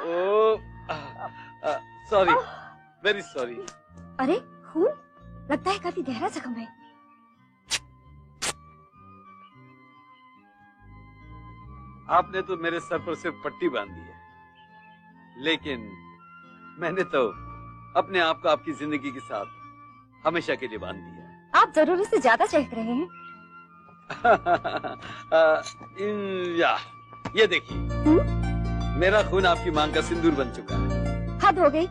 ओ, sorry, very sorry. अरे खून, लगता है काफी गहरा जख्म है। आपने तो मेरे सर पर सिर्फ पट्टी बांधी है, लेकिन मैंने तो अपने आप को आपकी जिंदगी के साथ हमेशा के लिए बांध दिया। आप जरूरी से ज्यादा चहक रहे हैं। या, ये देखिए, मेरा खून आपकी मांग का सिंदूर बन चुका है। हद हो गई,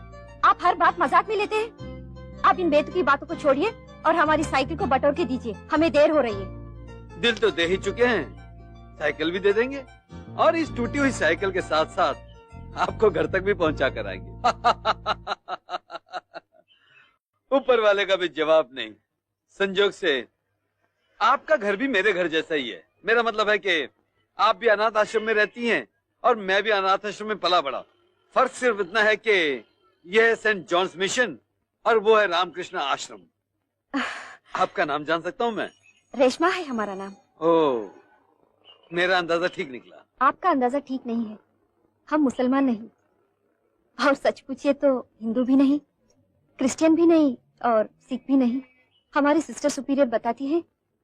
आप हर बात मजाक में लेते हैं। आप इन बेतुकी बातों को छोड़िए और हमारी साइकिल को बटोर के दीजिए, हमें देर हो रही है। दिल तो दे ही चुके हैं, साइकिल भी दे देंगे और इस टूटी हुई साइकिल के साथ साथ आपको घर तक भी पहुंचा कर आएंगे। ऊपर वाले का भी जवाब नहीं। संजोग से आपका घर भी मेरे घर जैसा ही है। मेरा मतलब है कि आप भी अनाथ आश्रम में रहती हैं और मैं भी अनाथ आश्रम में पला बड़ा। फर्क सिर्फ इतना है कि यह है सेंट जॉन्स मिशन और वो है रामकृष्ण आश्रम। आपका नाम जान सकता हूँ मैं? रेशमा है हमारा नाम। ओह, मेरा अंदाजा ठीक निकला। आपका अंदाजा ठीक नहीं है। हम मुसलमान नहीं, और सच पूछिए तो हिंदू भी नहीं, क्रिश्चियन भी नहीं और सिख भी नहीं। हमारी सिस्टर सुपीरियर बताती है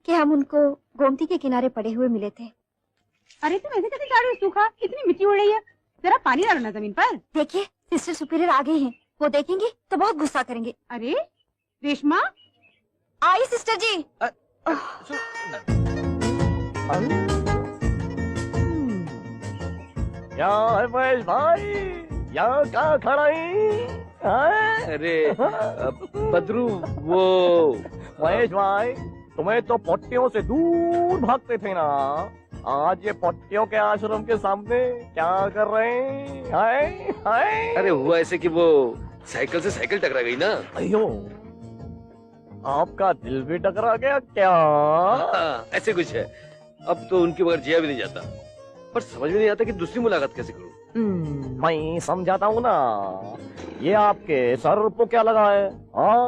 कि हम उनको गोमती के किनारे पड़े हुए मिले थे। अरे तुम ऐसे कैसे जा रहे हो सूखा? इतनी मिट्टी उड़ रही है, जरा पानी डालो ना जमीन पर। देखिए, सिस्टर सुपीरियर आ गई हैं। वो देखेंगे तो बहुत गुस्सा करेंगे। अरे रेशमा आई सिस्टर जी। क्या है महेश भाई, यहाँ कहाँ खड़ा है? अरे बदरू, वो महेश भाई, तुम्हें तो पट्टियों से दूर भागते थे ना, आज ये पट्टियों के आश्रम के सामने क्या कर रहे हैं? हाय हाय। अरे हुआ ऐसे कि वो साइकिल से साइकिल टकरा गई ना। अयो, आपका दिल भी टकरा गया क्या? हाँ, ऐसे कुछ है। अब तो उनके बगैर जिया भी नहीं जाता, पर समझ में नहीं आता कि दूसरी मुलाकात कैसे करूं। मैं समझाता हूँ ना। ये आपके सर को क्या लगा है? हाँ,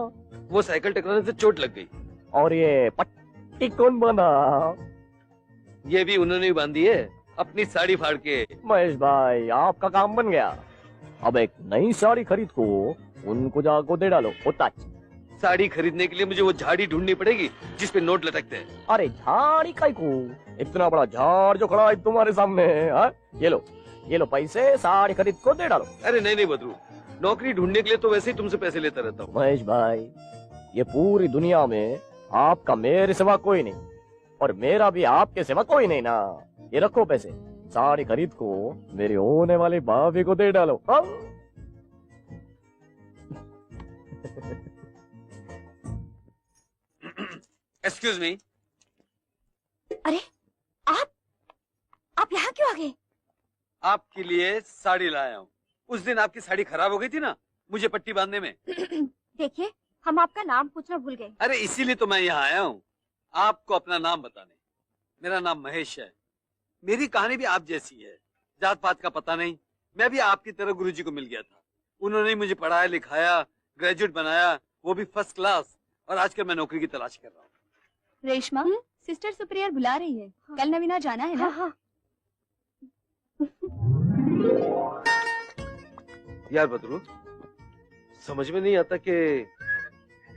वो साइकिल टकराने से चोट लग गई। और ये पट्टी कौन बना? ये भी उन्होंने ही बांधी है, अपनी साड़ी फाड़ के। महेश भाई, आपका काम बन गया। अब एक नई साड़ी खरीद को उनको जाको दे डालो। साड़ी खरीदने के लिए मुझे वो झाड़ी ढूंढनी पड़ेगी जिसपे नोट लटकते हैं। अरे झाड़ी काई को? इतना बड़ा झाड़ जो खड़ा है तुम्हारे सामने। हाँ? ये लो पैसे, साड़ी खरीद को दे डालो। अरे नहीं नहीं बदरू, नौकरी ढूंढने के लिए तो वैसे ही तुमसे पैसे लेता रहता हूँ। महेश भाई, ये पूरी दुनिया में आपका मेरे सिवा कोई नहीं, और मेरा भी आपके सिवा कोई नहीं ना। ये रखो पैसे, साड़ी खरीद को मेरी होने वाली भाभी को दे डालो। हाँ? Excuse me. अरे आप यहाँ क्यों आ गए? आपके लिए साड़ी लाया हूँ। उस दिन आपकी साड़ी खराब हो गई थी ना, मुझे पट्टी बांधने में। देखिए, हम आपका नाम पूछना भूल गए। अरे इसीलिए तो मैं यहाँ आया हूँ, आपको अपना नाम बताने। मेरा नाम महेश है। मेरी कहानी भी आप जैसी है, जात पात का पता नहीं। मैं भी आपकी तरह गुरुजी को मिल गया था। उन्होंने मुझे पढ़ाया लिखाया, ग्रेजुएट बनाया, वो भी फर्स्ट क्लास। और आजकल मैं नौकरी की तलाश कर रहा हूँ। रेशमा, सिस्टर सुप्रियर बुला रही है। हाँ। कल नवीना जाना है ना? हाँ हाँ। यार बदरू, समझ में नहीं आता कि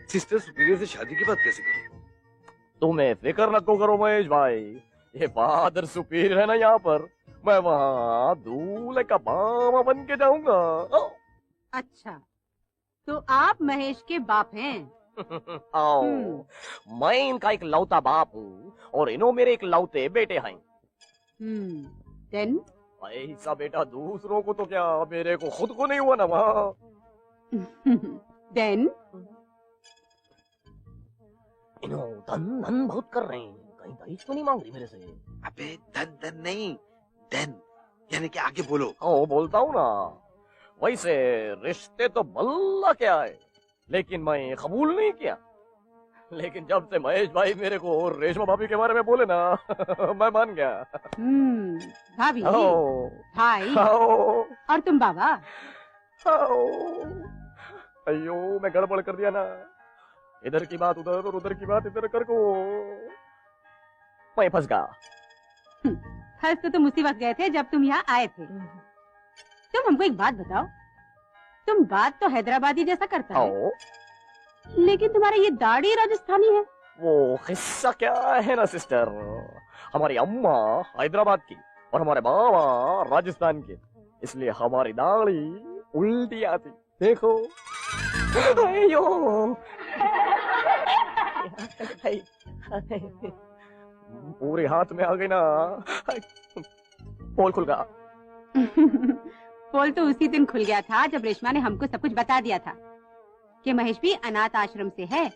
सिस्टर सुपीरियर से शादी की बात कैसे करूं। तुम्हें फिक्र न करो महेश भाई, ये फादर सुपीरियर है ना यहाँ पर, मैं वहाँ दूल्हे का मामा बन के जाऊंगा। अच्छा, तो आप महेश के बाप हैं? आओ, मैं इनका एक लौता बाप हूँ और इन्हों मेरे एक लौते बेटे हैं। देन ऐसा बेटा दूसरों को तो क्या, मेरे को खुद को नहीं हुआ ना वहाँ। देन इन्हों धन धन बहुत कर रहे हैं, कहीं दहेज तो नहीं मांग रही मेरे से? अबे धन धन नहीं, धन यानी कि आगे बोलो। ओ बोलता हूँ ना। वैसे रिश्ते तो बल्ला क्या है, लेकिन मैं कबूल नहीं किया। लेकिन जब से महेश भाई मेरे को रेशमा भाभी के बारे में बोले ना, मैं मान गया। भाभी, भाई और तुम बाबा। अयो, मैं गड़बड़ कर दिया ना। इधर की बात उधर और उधर की बात इधर कर को मैं फंस गया। फंस तो तुम उसी वक्त गए थे जब तुम यहाँ आए थे। तुम हमको एक बात बताओ, तुम बात तो हैदराबादी जैसा करता है, आओ, लेकिन तुम्हारा ये दाढ़ी राजस्थानी है। वो किस्सा क्या है ना सिस्टर, हमारी अम्मा हैदराबाद की और हमारे बाबा राजस्थान के, इसलिए हमारी दाढ़ी उल्टी आती। देखो अयो, पूरे हाथ में आ गई ना, पोल खुल गया। पोल तो उसी दिन खुल गया था जब रेशमा ने हमको सब कुछ बता दिया था कि महेश भी अनाथ आश्रम से है,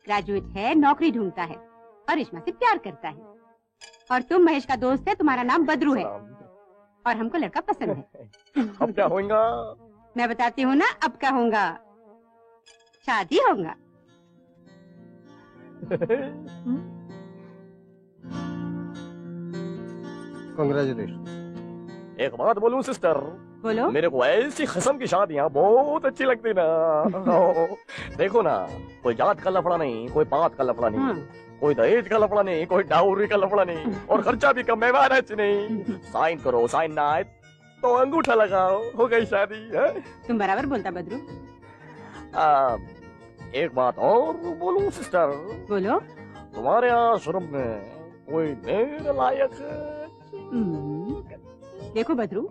ग्रेजुएट है, नौकरी ढूंढता है और रेशमा से प्यार करता है। और तुम महेश का दोस्त है, तुम्हारा नाम बद्रू है और हमको लड़का पसंद है। अब क्या होगा? मैं बताती हूँ ना, अब क्या होगा, शादी होगा। कांग्रेचुलेशन। एक बात बोलूं सिस्टर, बोलो। मेरे को ऐसी किस्म की शादियां बहुत अच्छी लगती ना। देखो ना, कोई जात का लफड़ा नहीं, कोई पात का लफड़ा नहीं, कोई दहेज का लफड़ा नहीं, कोई डाउरी का लफड़ा नहीं, और खर्चा भी कम, मैच नहीं। साइन करो, साइन ना आए तो अंगूठा लगाओ, हो गई शादी है? तुम बराबर बोलता बद्रू। एक बात और बोलूं सिस्टर, बोलो। तुम्हारे आश्रम में कोई मेरे लायक देखो बद्रू,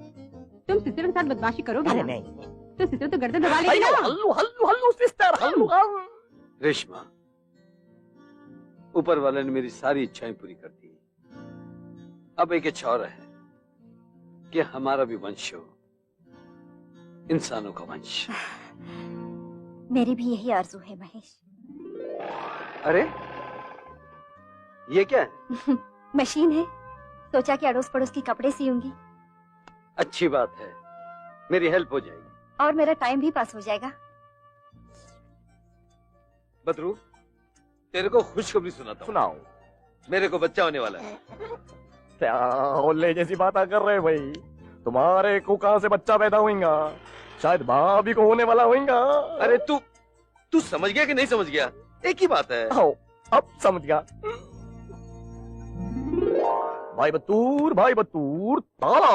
तुम सिस्टर के साथ बदमाशी करोगे अरे ना, नहीं, तो सिस्टर तो गर्दन दबा लेगी ना। हल्लू हल्लू हल्लू सिस्टर, हल्लू रेशमा, ऊपर वाले ने मेरी सारी इच्छाएं पूरी कर दी। अब एक इच्छा और है कि हमारा भी वंश हो, इंसानों का वंश। मेरी भी यही आरज़ू है महेश। अरे ये क्या है? मशीन है, सोचा कि अड़ोस पड़ोस की कपड़े सीऊंगी अच्छी बात है, मेरी हेल्प हो जाएगी और मेरा टाइम भी पास हो जाएगा। बदरू, तेरे को खुशखबरी सुनाता हूँ। सुनाओ। मेरे को बच्चा होने वाला है। क्या होले जैसी बात कर रहे भाई, तुम्हारे को कहाँ से बच्चा पैदा होगा? शायद भाभी को होने वाला होगा। अरे तू समझ गया कि नहीं समझ गया? एक ही बात है। आओ, अब समझ गया। भाई बतूर ताला,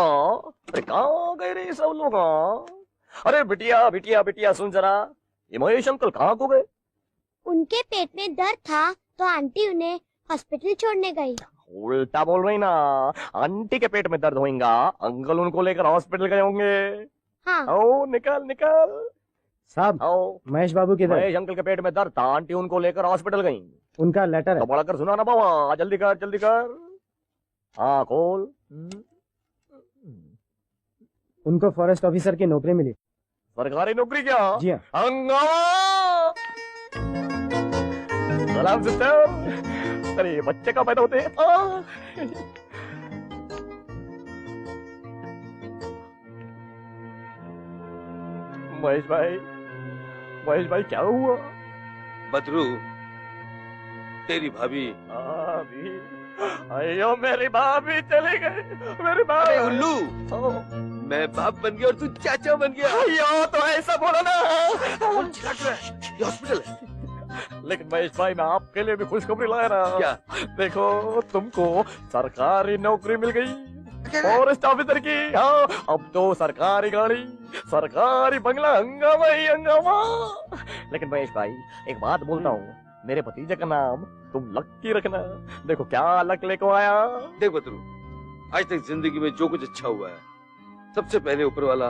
अरे कहाँ गए रे सब लोग? अरे बिटिया बिटिया बिटिया सुन जरा, ये महेश अंकल कहाँ को गए? उनके पेट में दर्द था तो आंटी उन्हें हॉस्पिटल छोड़ने गई। उल्टा बोल रही ना, आंटी के पेट में दर्द होगा, अंकल उनको लेकर हॉस्पिटल गए होंगे। हाँ। आओ निकल निकल। साहब, आओ, महेश बाबू किधर? महेश अंकल के पेट में दर्द था, आंटी उनको लेकर हॉस्पिटल गई। उनका लेटर है। तो बड़ा कर सुना ना बाबा, जल्दी कर जल्दी कर। हाँ खोल। उनको फॉरेस्ट ऑफिसर की नौकरी मिली। सरकारी नौकरी क्या? जी हाँ। हंगामा। सलाम सिस्टर। अरे ये बच्चे का पैदा होते हैं। महेश भाई क्या हुआ? बदरू, तेरी भाभी। भाभी, अयो मेरी भाभी चली गई, मेरी भाभी। अरे उल्लू, मैं बाप बन गया और तू चाचा बन गया। अयो तो ऐसा बोला ना। कौन चिल्ला रहा है? ये हॉस्पिटल है। लेकिन महेश भाई, मैं आपके लिए भी खुशखबरी लाया ना। क्या? देखो, तुमको सरकारी नौकरी मिल गई, फॉरेस्ट ऑफिसर की। हाँ, अब तो सरकारी गाड़ी, सरकारी बंगला, हंगामा ही हंगामा। लेकिन महेश भाई, एक बात बोलता हूँ, मेरे भतीजे का नाम तुम लक्की रखना। देखो क्या लक लेको आया। देख बदरू, आज तक जिंदगी में जो कुछ अच्छा हुआ है, सबसे पहले ऊपर वाला,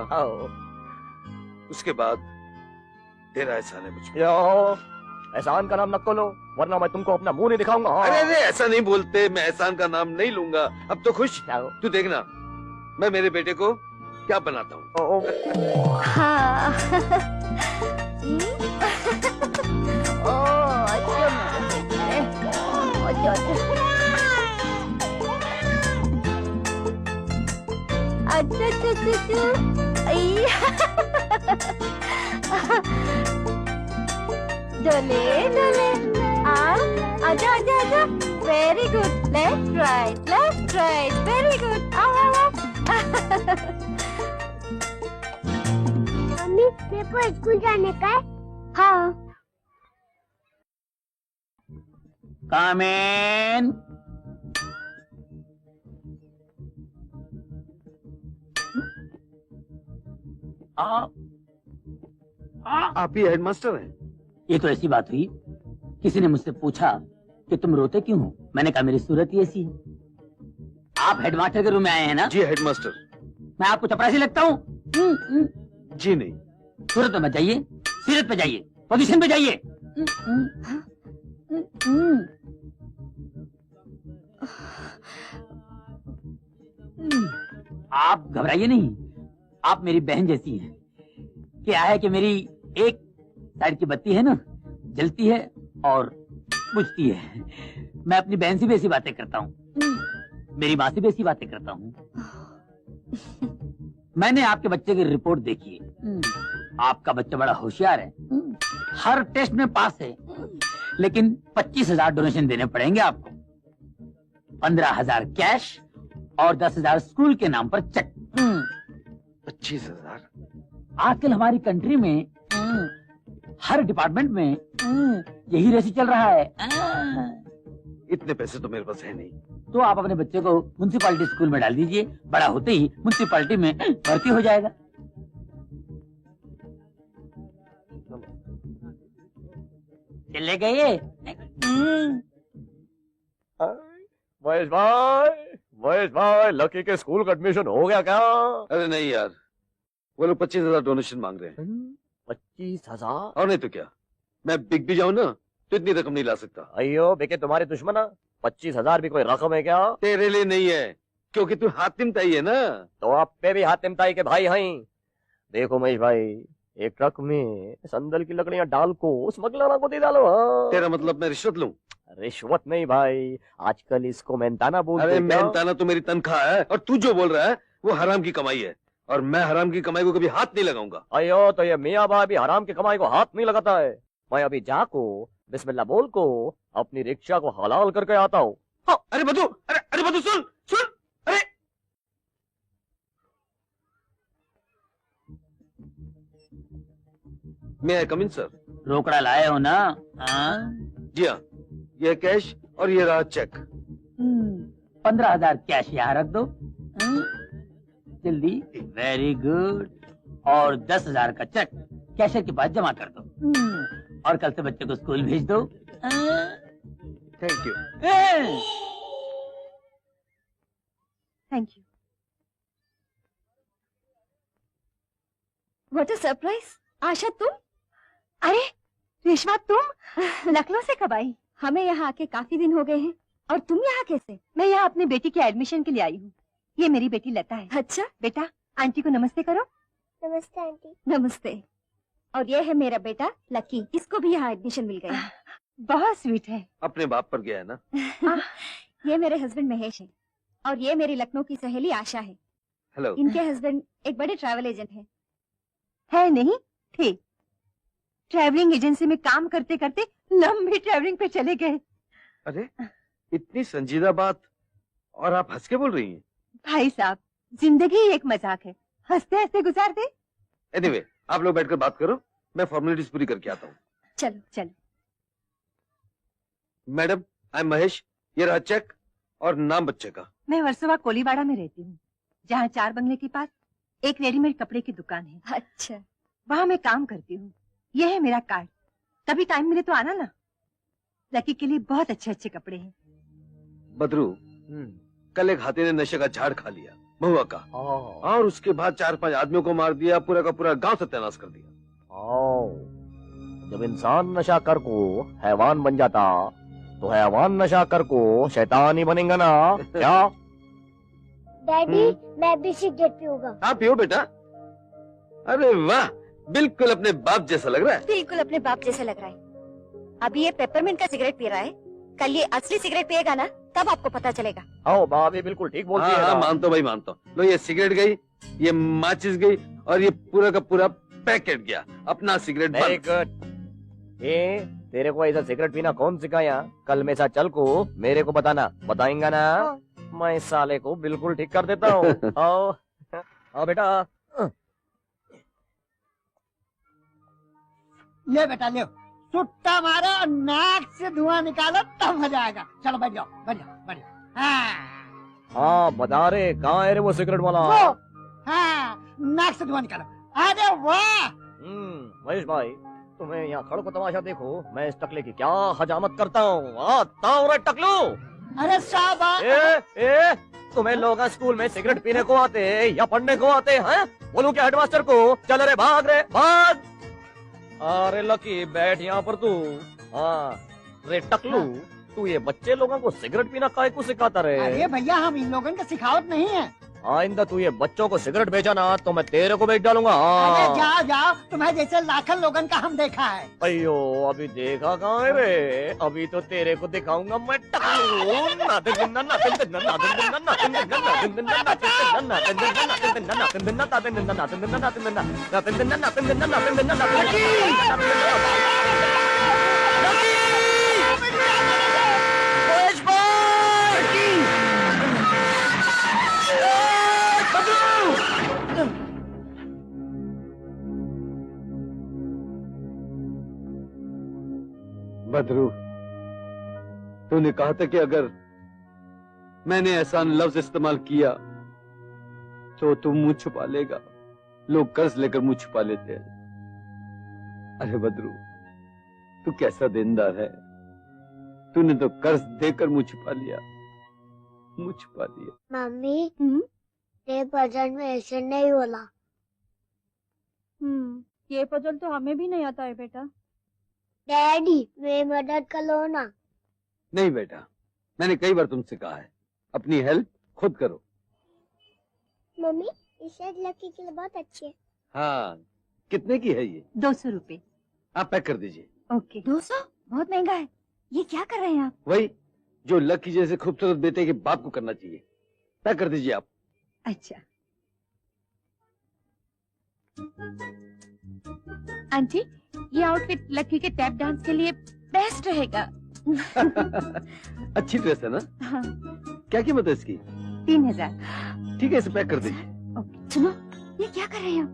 उसके बाद तेरा एहसान है मुझ पर। एहसान का नाम न लो, वरना मैं तुमको अपना मुंह नहीं दिखाऊंगा। अरे ऐसा नहीं बोलते, मैं एहसान का नाम नहीं लूंगा। अब तो खुश? तू देखना मैं मेरे बेटे को क्या बनाता हूँ। हाँ। डोले डोले, आजा आजा आजा। Very good, left right, very good. आओ। मम्मी, मेरे को स्कूल जाने का है। हाँ। Come in. आप ही हेडमास्टर हैं? ये तो ऐसी बात हुई, किसी ने मुझसे पूछा कि तुम रोते क्यों हो। मैंने कहा मेरी सूरत ही ऐसी है। आप हेडमास्टर के रूम में आए हैं ना? जी हेडमास्टर। मैं आपको चपरासी लगता हूँ? जी नहीं। सूरत पे मत जाइए, सीरत पे जाइए, पोजीशन पे जाइए। आप घबराइए नहीं, आप मेरी बहन जैसी हैं। क्या है कि मेरी एक साइड की बत्ती है ना, जलती है और बुझती है। मैं अपनी बहन से भी ऐसी बातें करता हूँ, मेरी माँ से भी ऐसी बातें करता हूँ। मैंने आपके बच्चे की रिपोर्ट देखी है। आपका बच्चा बड़ा होशियार है, हर टेस्ट में पास है, लेकिन 25,000 डोनेशन देने पड़ेंगे आपको। 15,000 कैश और 10,000 स्कूल के नाम पर चेक। 25,000? आजकल हमारी कंट्री में हर डिपार्टमेंट में यही रेसी चल रहा है। इतने पैसे तो मेरे पास है नहीं। तो आप अपने बच्चे को म्युनिसिपैलिटी स्कूल में डाल दीजिए, बड़ा होते ही म्युनिसिपैलिटी में भर्ती हो जाएगा। चले गए? महेश भाई, लकी के स्कूल का एडमिशन हो गया क्या? अरे नहीं यार, वो लोग 25,000 डोनेशन मांग रहे हैं। 25,000? और नहीं तो क्या, मैं बिक भी जाऊं ना तो इतनी रकम नहीं ला सकता। अयो बेके, तुम्हारे दुश्मन 25,000 भी कोई रकम है क्या? तेरे लिए नहीं है, क्योंकि तू हातिमताई है ना। तो आप पे भी हातिमताई के भाई हैं। देखो महेश भाई, एक ट्रक में संदल की लकड़ियां डाल को स्मगलर को दे डालो। हाँ। तेरा मतलब मैं रिश्वत लूं? रिश्वत नहीं भाई, आजकल इसको मेहनताना बोलते अरे हैं क्या? मेहनताना तो मेरी तनख्वाह है, और तू जो बोल रहा है वो हराम की कमाई है, और मैं हराम की कमाई को कभी हाथ नहीं लगाऊंगा। अयो, तो ये मियाँ बाप भी हराम की कमाई को हाथ नहीं लगाता है। मैं अभी जाको बिस्मिल्लाह बोल को अपनी रिक्शा को हलाल करके आता हूँ। अरे बधू, अरे बधू, सुन सुन, अरे मैं आई कम इन सर? रोकड़ा लाए हो ना? हाँ? जी हाँ, ये कैश और ये रहा चेक। 15,000 कैश यहाँ रख दो। जल्दी। Very good. और 10,000 का चेक कैशियर के पास जमा कर दो। और कल से बच्चे को स्कूल भेज दो। Thank you. Thank you. What a surprise. Asha तुम? अरे रेशमा, तुम लखनऊ से कब आई? हमें यहाँ आके काफी दिन हो गए हैं। और तुम यहाँ कैसे? मैं यहाँ अपनी बेटी के एडमिशन के लिए आई हूँ। ये मेरी बेटी लता है। अच्छा। बेटा, आंटी को नमस्ते करो। नमस्ते आंटी। नमस्ते। और ये है मेरा बेटा लकी, इसको भी यहाँ एडमिशन मिल गया। बहुत स्वीट है। अपने बाप पर गया है ना। ये मेरे हस्बैंड महेश है, और ये मेरी लखनऊ की सहेली आशा है। हेलो। इनके हस्बैंड एक बड़े ट्रैवल एजेंट हैं। है नहीं थे। ट्रैवलिंग एजेंसी में काम करते करते लंबी ट्रैवलिंग पे चले गए। अरे इतनी संजीदा बात, और आप हंस के बोल रही हैं। भाई साहब, जिंदगी एक मजाक है, हंसते हंसते गुजार दे। एनीवे, आप लोग बैठकर बात करो, मैं फॉर्मेलिटीज पूरी करके आता हूँ। चलो चलो। मैडम, आई एम महेश, ये रहा चेक और नाम बच्चे का। मैं वर्सोवा कोलीवाड़ा में रहती हूँ, जहाँ 4 बंगले के पास एक रेडीमेड कपड़े की दुकान है। अच्छा। वहाँ मैं काम करती हूँ। यह है मेरा कार्ड, कभी टाइम मिले तो आना ना। लकी के लिए बहुत अच्छे अच्छे कपड़े हैं। बदरू, कल एक हाथी ने नशे का झाड़ खा लिया, महुआ का, और उसके बाद 4-5 आदमियों को मार दिया, पूरा का पूरा गांव सत्यानाश कर दिया। जब इंसान नशा कर को हैवान बन जाता, तो हैवान नशा कर को शैतान ही बनेगा ना। क्या डैडी, मैं भी सिगरेट पीऊंगा। आप पियो बेटा। अरे वाह, बिल्कुल अपने बाप जैसा लग रहा है। बिल्कुल अपने बाप जैसे लग रहा है। अभी ये पेपरमिंट का सिगरेट पी रहा है, कल ये असली सिगरेट पिएगा ना, तब आपको पता चलेगा। हाँ, भाभी बिल्कुल ठीक बोलती है। हाँ, मानता हूँ भाई, मानता हूँ। लो, ये सिगरेट गई, ये माचिस गई, और ये पूरा का पूरा पैकेट गया। अपना सिगरेट वेरी बंद। गुड। ये तेरे को ऐसा सिगरेट पीना कौन सिखाया? कल में सा चल को मेरे को बताना, बताएंगा ना? मैं इस साले को बिल्कुल ठीक कर देता हूँ। आओ आओ बेटा। ले बेटा ले, सुट्टा मारो और नाक से धुआं निकालो, तब मजा आएगा। चलो बैठ जाओ, बैठ जाओ, बैठ जाओ। हाँ हाँ, बता रे, कहाँ है रे वो सिगरेट वाला? वो, हाँ, नाक से धुआं निकालो। अरे वाह! महेश भाई, तुम्हें यहाँ खड़ो को तमाशा देखो, मैं इस टकले की क्या हजामत करता हूँ। आता हूँ रे टकलू। अरे शाबाश! ए, तुम्हें लोग स्कूल में सिगरेट पीने को आते या पढ़ने को आते हैं? बोलूं क्या हेडमास्टर को? चल रे भाग रे भाग। अरे लकी बैठ यहाँ पर तू। हाँ रे टकलू, तू ये बच्चे लोगों को सिगरेट पीना काहे को सिखाता रे? अरे भैया, हम इन लोगों का सिखावट नहीं है। आइंदा तू ये बच्चों को सिगरेट बेचा ना तो मैं तेरे को बेच डालूंगा। अरे हाँ। जाओ जाओ, तुम्हें जैसे लाखन लोगन का हम देखा है। अयो अभी देखा कहाँ है रे? अभी तो तेरे को दिखाऊंगा मैं टकलू। बदरू, तूने कहा था कि अगर मैंने एहसान लफ्ज इस्तेमाल किया तो तू मुंह छुपा लेगा। लोग कर्ज लेकर मुंह छुपा लेते हैं। अरे बदरू, तू कैसा देनदार है। तूने तो कर्ज देकर मुंह छुपा लिया, मुंह छुपा लिया। मम्मी, ये भजन में ऐसे नहीं बोला। ये पजल तो हमें भी नहीं आता है बेटा। डैडी, मेरी मदद कर लो ना। नहीं बेटा, मैंने कई बार तुमसे कहा है अपनी हेल्प खुद करो। मम्मी, ये शर्ट लकी के लिए बहुत अच्छी है। हाँ, कितने की है ये? 200 रुपए। आप पैक कर दीजिए। ओके। 200? बहुत महंगा है। ये क्या कर रहे हैं आप? वही जो लकी जैसे खूबसूरत बेटे के बाप को करना चाहिए। पैक कर दीजिए आप। अच्छा। आंटी, ये आउटफिट लकी के टैप डांस के लिए बेस्ट रहेगा। अच्छी ड्रेस है ना? हाँ। क्या कीमत है इसकी? 3000। ठीक है, इसे पैक कर दीजिए। सुनो, ये क्या कर रहे हो?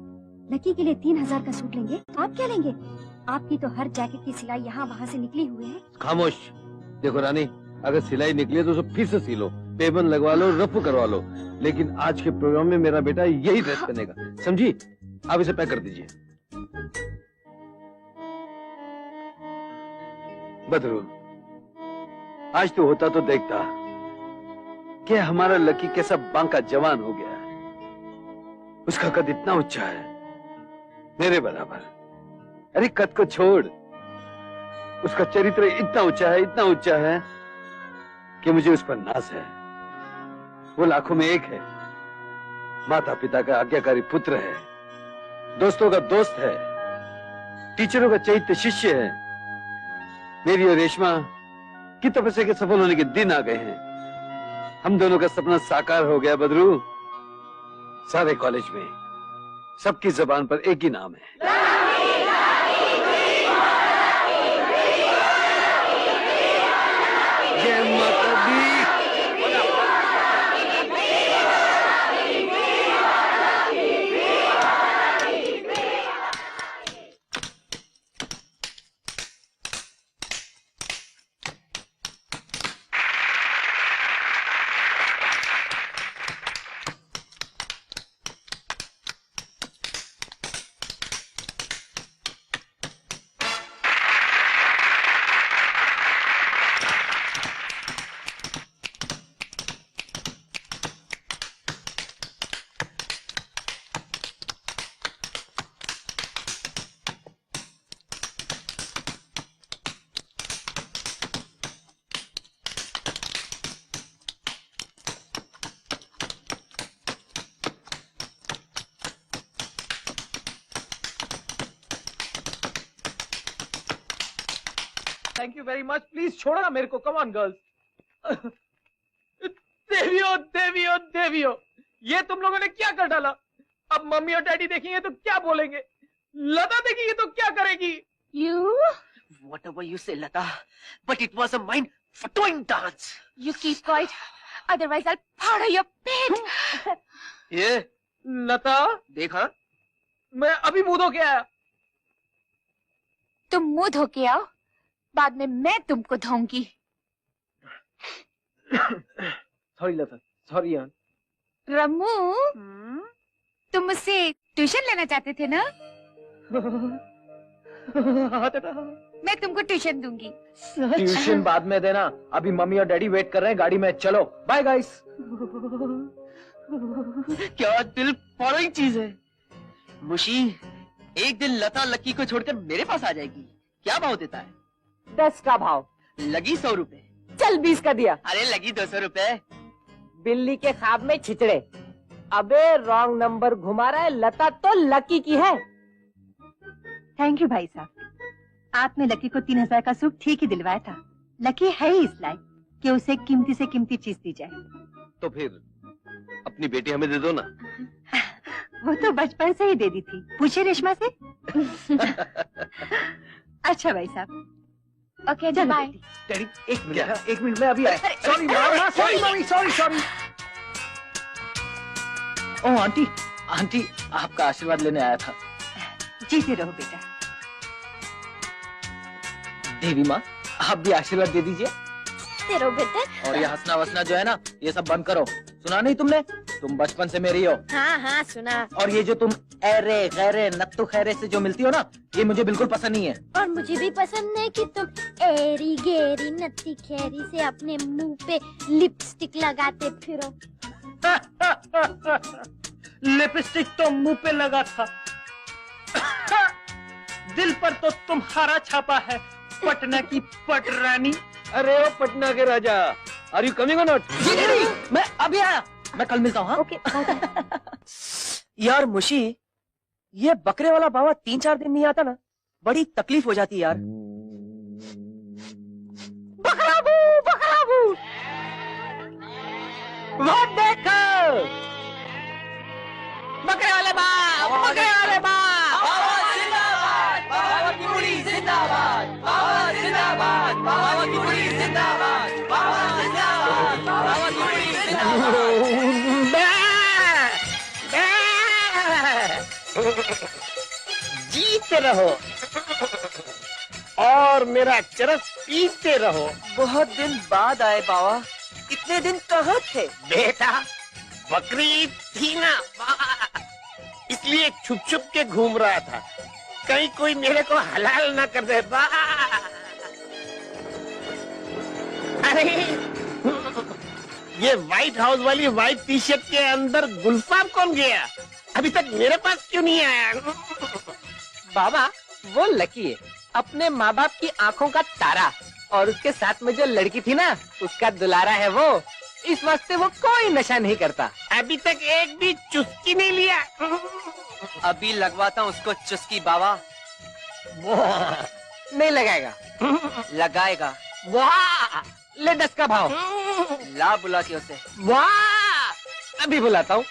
लकी के लिए 3000 का सूट लेंगे? आप क्या लेंगे? आपकी तो हर जैकेट की सिलाई यहाँ वहाँ से निकली हुई है। खामोश। देखो रानी, अगर सिलाई निकली है तो उसे फिर से सी लो, पेबन लगवा लो, रफू करवा लो, लेकिन आज के प्रोग्राम में मेरा बेटा यही ड्रेस पहनेगा, समझी? आप इसे पैक कर दीजिए। बदरू, आज तो होता तो देखता कि हमारा लकी कैसा बांका जवान हो गया है। उसका कद इतना ऊंचा है, मेरे बराबर। अरे कद को छोड़, उसका चरित्र इतना ऊंचा है कि मुझे उस पर नाज है। वो लाखों में एक है, माता पिता का आज्ञाकारी पुत्र है, दोस्तों का दोस्त है, टीचरों का चैत्य शिष्य है। मेरी और रेशमा की तपस्या के सफल होने के दिन आ गए हैं। हम दोनों का सपना साकार हो गया बदरू। सारे कॉलेज में सबकी जबान पर एक ही नाम है, जय माता दी। Thank you very much. Please छोड़ो ना मेरे को। Come on girls. देवियों देवियों देवियों, ये तुम लोगों ने क्या कर डाला? अब मम्मी और डैडी देखेंगे तो क्या बोलेंगे? लता देखेंगे तो क्या करेगी? You Whatever you say, Lata, but it was a mind-fucking dance. keep quiet, otherwise I'll powder your pet. ये लता, देखा? मैं अभी मुंह धो के आया। तुम मुंह धो के आओ, बाद में मैं तुमको धोऊंगी। सॉरी लता, सॉरी यार। रम्मू, तुम मुझसे ट्यूशन लेना चाहते थे ना? मैं तुमको ट्यूशन दूंगी। ट्यूशन बाद में देना, अभी मम्मी और डैडी वेट कर रहे हैं गाड़ी में। चलो बाय गाइस। क्या दिल फाड़ोई चीज है। मुशी, एक दिन लता लकी को छोड़कर मेरे पास आ जाएगी। क्या भाव देता है? 10 का भाव। लगी 100 रुपए। चल 20 का दिया। अरे लगी 200 रुपए। बिल्ली के ख्वाब में छिचड़े। अबे रॉन्ग नंबर घुमा रहा है, लता तो लकी की है। थैंक यू भाई साहब, आपने लकी को 3000 का सूट ठीक ही दिलवाया था। लकी है ही इस लायक कि उसे कीमती से कीमती चीज दी जाए। तो फिर अपनी बेटी हमें दे दो ना। वो तो बचपन से ही दे दी थी, पूछे रेशमा से। अच्छा भाई साहब, ओके चलो बाय। बेटी। डैडी एक मिनट में अभी आए। सॉरी मामा, सॉरी मम्मी, सॉरी सॉरी। ओ आंटी, आंटी आपका आशीर्वाद लेने आया था। जीते रहो बेटा। देवी माँ आप भी आशीर्वाद दे दीजिए। तेरो बेटे। और ये हंसना वसना जो है ना, ये सब बंद करो। सुना नहीं तुमने? तुम बचपन से मेरी हो। हाँ हाँ सुना। और ये जो तुम ऐरे गैरे नत्तू खैरे से जो मिलती हो ना, ये मुझे बिल्कुल पसंद नहीं है। और मुझे भी पसंद नहीं कि तुम एरी गेरी नत्ती खेरी से अपने मुंह पे लिपस्टिक लगाते फिरो। लिपस्टिक तो मुंह पे लगा था, दिल पर तो तुम्हारा छापा है, पटना की पटरानी। अरे ओ पटना के राजा, आर यू कमिंग और नॉट? मैं अभी आया, मैं कल मिलता हूँ। हाँ? ओके यार मुशी, ये बकरे वाला बाबा 3-4 दिन नहीं आता ना, बड़ी तकलीफ हो जाती है यार। बकराबू बकराबू, वो देखो बकरे वाले बाप, बकरे वाले बाप। जीते रहो और मेरा चरस पीते रहो। बहुत दिन बाद आए बाबा, इतने दिन कहाँ थे? बेटा बकरी थी ना, इसलिए छुप छुप के घूम रहा था, कहीं कोई मेरे को हलाल ना कर दे। अरे ये व्हाइट हाउस वाली व्हाइट टी शर्ट के अंदर गुलफाम कौन गया? अभी तक मेरे पास क्यों नहीं आया? बाबा वो लकी है, अपने माँ बाप की आंखों का तारा, और उसके साथ में जो लड़की थी ना, उसका दुलारा है वो, इस वास्ते वो कोई नशा नहीं करता। अभी तक एक भी चुस्की नहीं लिया। अभी लगवाता हूँ उसको चुस्की बाबा। नहीं लगाएगा। लगाएगा। वाह, ले 10 का भाव। ला बुला के उसे। वाह, अभी बुलाता हूँ।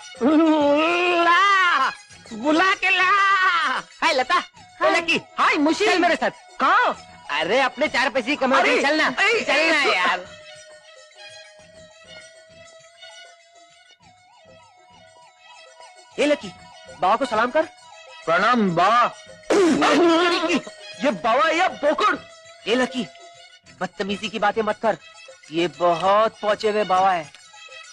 ला, बुला के ला। हाय लता, लकी, हाय मुशी, चल मेरे साथ। कहाँ? अरे अपने 4 पैसे कमाने चलना, चलना यार। ये लकी, बाबा को सलाम कर। प्रणाम बाबा। ये बाबा या बोकुड़। ये लकी, बदतमीजी की बातें मत कर, ये बहुत पहुंचे हुए बाबा है।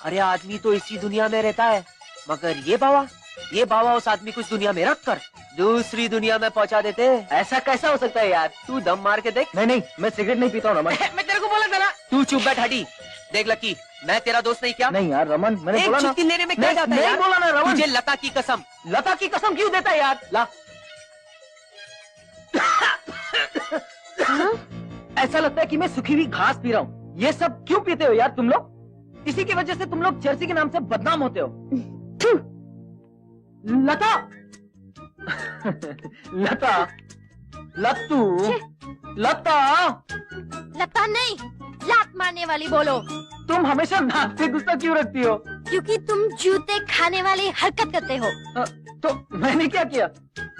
अरे आदमी तो इसी दुनिया में रहता है, मगर ये बाबा उस आदमी को इस दुनिया में रख कर दूसरी दुनिया में पहुंचा देते। ऐसा कैसा हो सकता है यार? तू दम मार के देख। नहीं, मैं सिगरेट नहीं पीता हूँ रमन। मैं तेरे को बोला था ना। तू चुप बैठ हटी। देख लकी, मैं तेरा दोस्त नहीं क्या? नहीं यार रमन, मैंने एक बोला ना। चुटकी लेने में क्या जाता है नहीं यार? बोला ना रमन। तुझे लता की कसम। लता की कसम क्यों देता है यार? ला। ऐसा लगता है कि मैं सूखी हुई घास पी रहा हूँ। ये सब क्यों पीते हो यार तुम लोग? इसी की वजह से तुम लोग जर्सी के नाम से बदनाम होते हो। लता लता, लत्तू, लता। लता नहीं, लात मारने वाली बोलो, तुम हमेशा नाक से गुस्सा क्यों रखती हो? क्योंकि तुम जूते खाने वाली हरकत करते हो। तो मैंने क्या किया?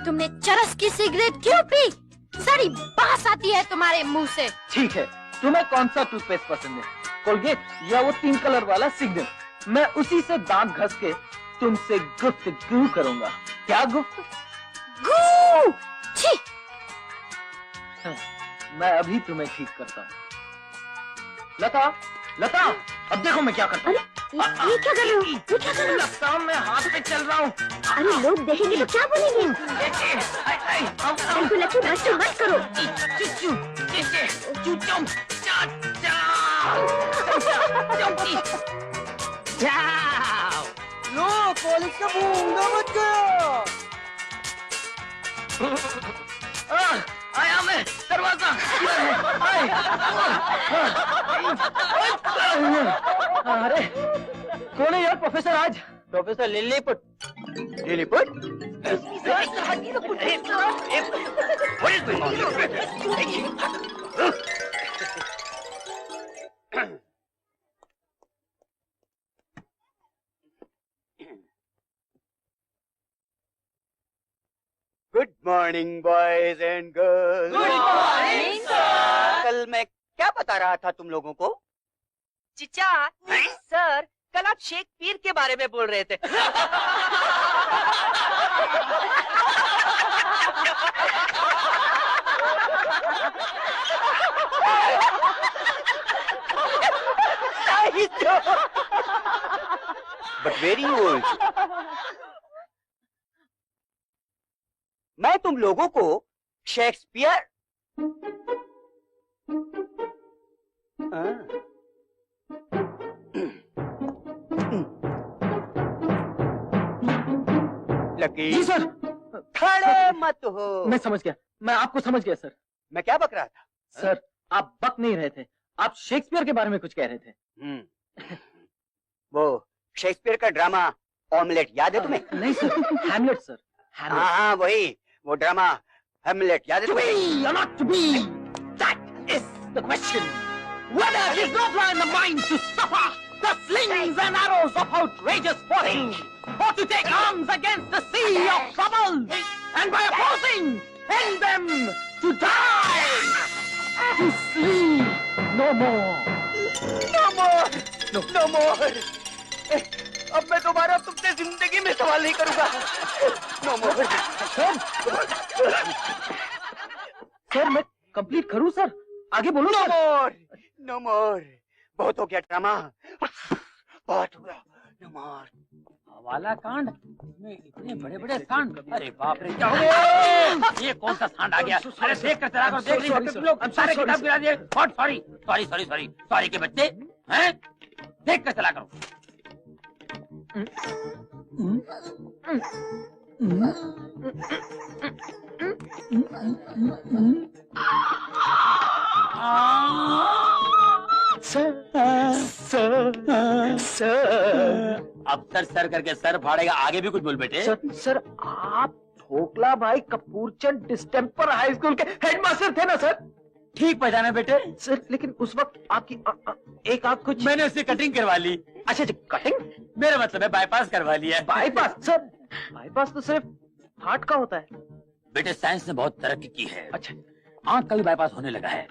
तुमने चरस की सिगरेट क्यों पी? सारी बास आती है तुम्हारे मुंह से। ठीक है, तुम्हें कौन सा टूथपेस्ट पसंद है, कोलगेट या वो 3 कलर वाला सिग्नल? मैं उसी से दांत घस के तुमसे गुफ्तगू करूंगा। क्या गू! छी! मैं अभी तुम्हें ठीक करता हूँ। लता, लता, अब देखो मैं क्या करता हूँ। ये क्या कर रहे हो? ये क्या कर रहे हो? लगता हूँ मैं हाथ पे चल रहा हूँ। अरे लोग देखेंगे तो क्या बोलेंगे? बिल्कुल लकी, बस तो मत करो। लो पुलिस का बूंदा मत करो। आया मैं, दरवाजा अरे कौन है यार प्रोफेसर आज? Professor Lilliput. Lilliput? Good morning boys and girls. Good morning sir. कल मैं क्या बता रहा था तुम लोगों को? चिचा सर, कल आप शेक्सपियर के बारे में बोल रहे थे। But very old. मैं तुम लोगों को शेक्सपियर लकी जी सर। खड़े मत हो। मैं समझ गया, मैं आपको समझ गया सर। मैं क्या बक रहा था? सर आप बक नहीं रहे थे, आप शेक्सपियर के बारे में कुछ कह रहे थे। वो शेक्सपियर का ड्रामा ऑमलेट याद है तुम्हें? नहीं सर, हैमलेट सर। हाँ हाँ वही, वो ड्रामा हैमलेट याद है तुम्हें? Not to be. That is the question. Whether it is not in the mind to suffer the slings and arrows of outrageous sporting, or to take arms against the sea of troubles, and by opposing, end them to die, to sleep no more. No more, no more. अब मैं दोबारा तुमसे जिंदगी में सवाल नहीं करूंगा। No more. Sir मैं कंप्लीट करूं सर? आगे बोलो No sir. more, no more. बहुत हो गया ड्रामा, बहुत हुआ। No more. हवाला कांड में इतने बड़े बड़े सांड, अरे बाप रे क्या हो गया? ये कौन सा सांड आ गया? अरे देख कर चला करो, देख नहीं सकते तुम लोग? सारे किताब गिरा दिए। सॉरी के बच्चे हैं, देख कर चला करो। अब सर करके सर फाड़ेगा। आगे भी कुछ बोल बेटे। सर आप ठोकला भाई कपूरचंद डिस्टेम्पर हाई स्कूल के हेडमास्टर थे ना सर? ठीक पहचाना बेटे। सर लेकिन उस वक्त आपकी एक आंख कुछ। मैंने उससे कटिंग करवा ली। अच्छा कटिंग? मेरा मतलब है बाईपास करवा लिया। बाईपास? सर बाईपास तो सिर्फ हार्ट का होता है। बेटे साइंस ने बहुत तरक्की की है। अच्छा आंख का भी बाईपास होने लगा है।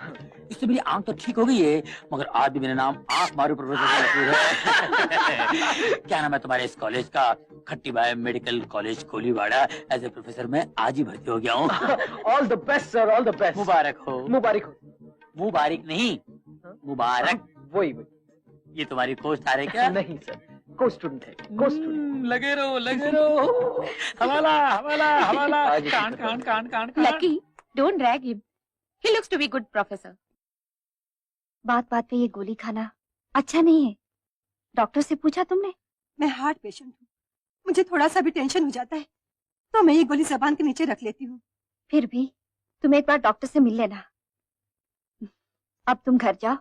इससे मेरी आंख तो ठीक हो गई है, मगर आज भी मेरा नाम आंख मारू प्रोफेसर है। क्या नाम है तुम्हारे इस कॉलेज का? Khatti Bai medical college Koliwada. As a professor मैं आज ही भर्ती हो गया हूँ। All the best sir, all the best. मुबारक हो। मुबारक हो। मुबारक नहीं, मुबारक। वही ये तुम्हारी कोस्ट आ रही क्या? नहीं सर, को स्टूडेंट है, को स्टूडेंट। लगे रहो। हवाला कान। Lucky, don't drag him. He looks to be good professor. बात बात पे ये गोली खाना अच्छा नहीं है। डॉक्टर से पूछा तुमने? मैं हार्ट पेशेंट हूँ, मुझे थोड़ा सा भी टेंशन हो जाता है तो मैं ये गोली जबान के नीचे रख लेती हूँ। फिर भी तुम एक बार डॉक्टर से मिल लेना। अब तुम घर जाओ।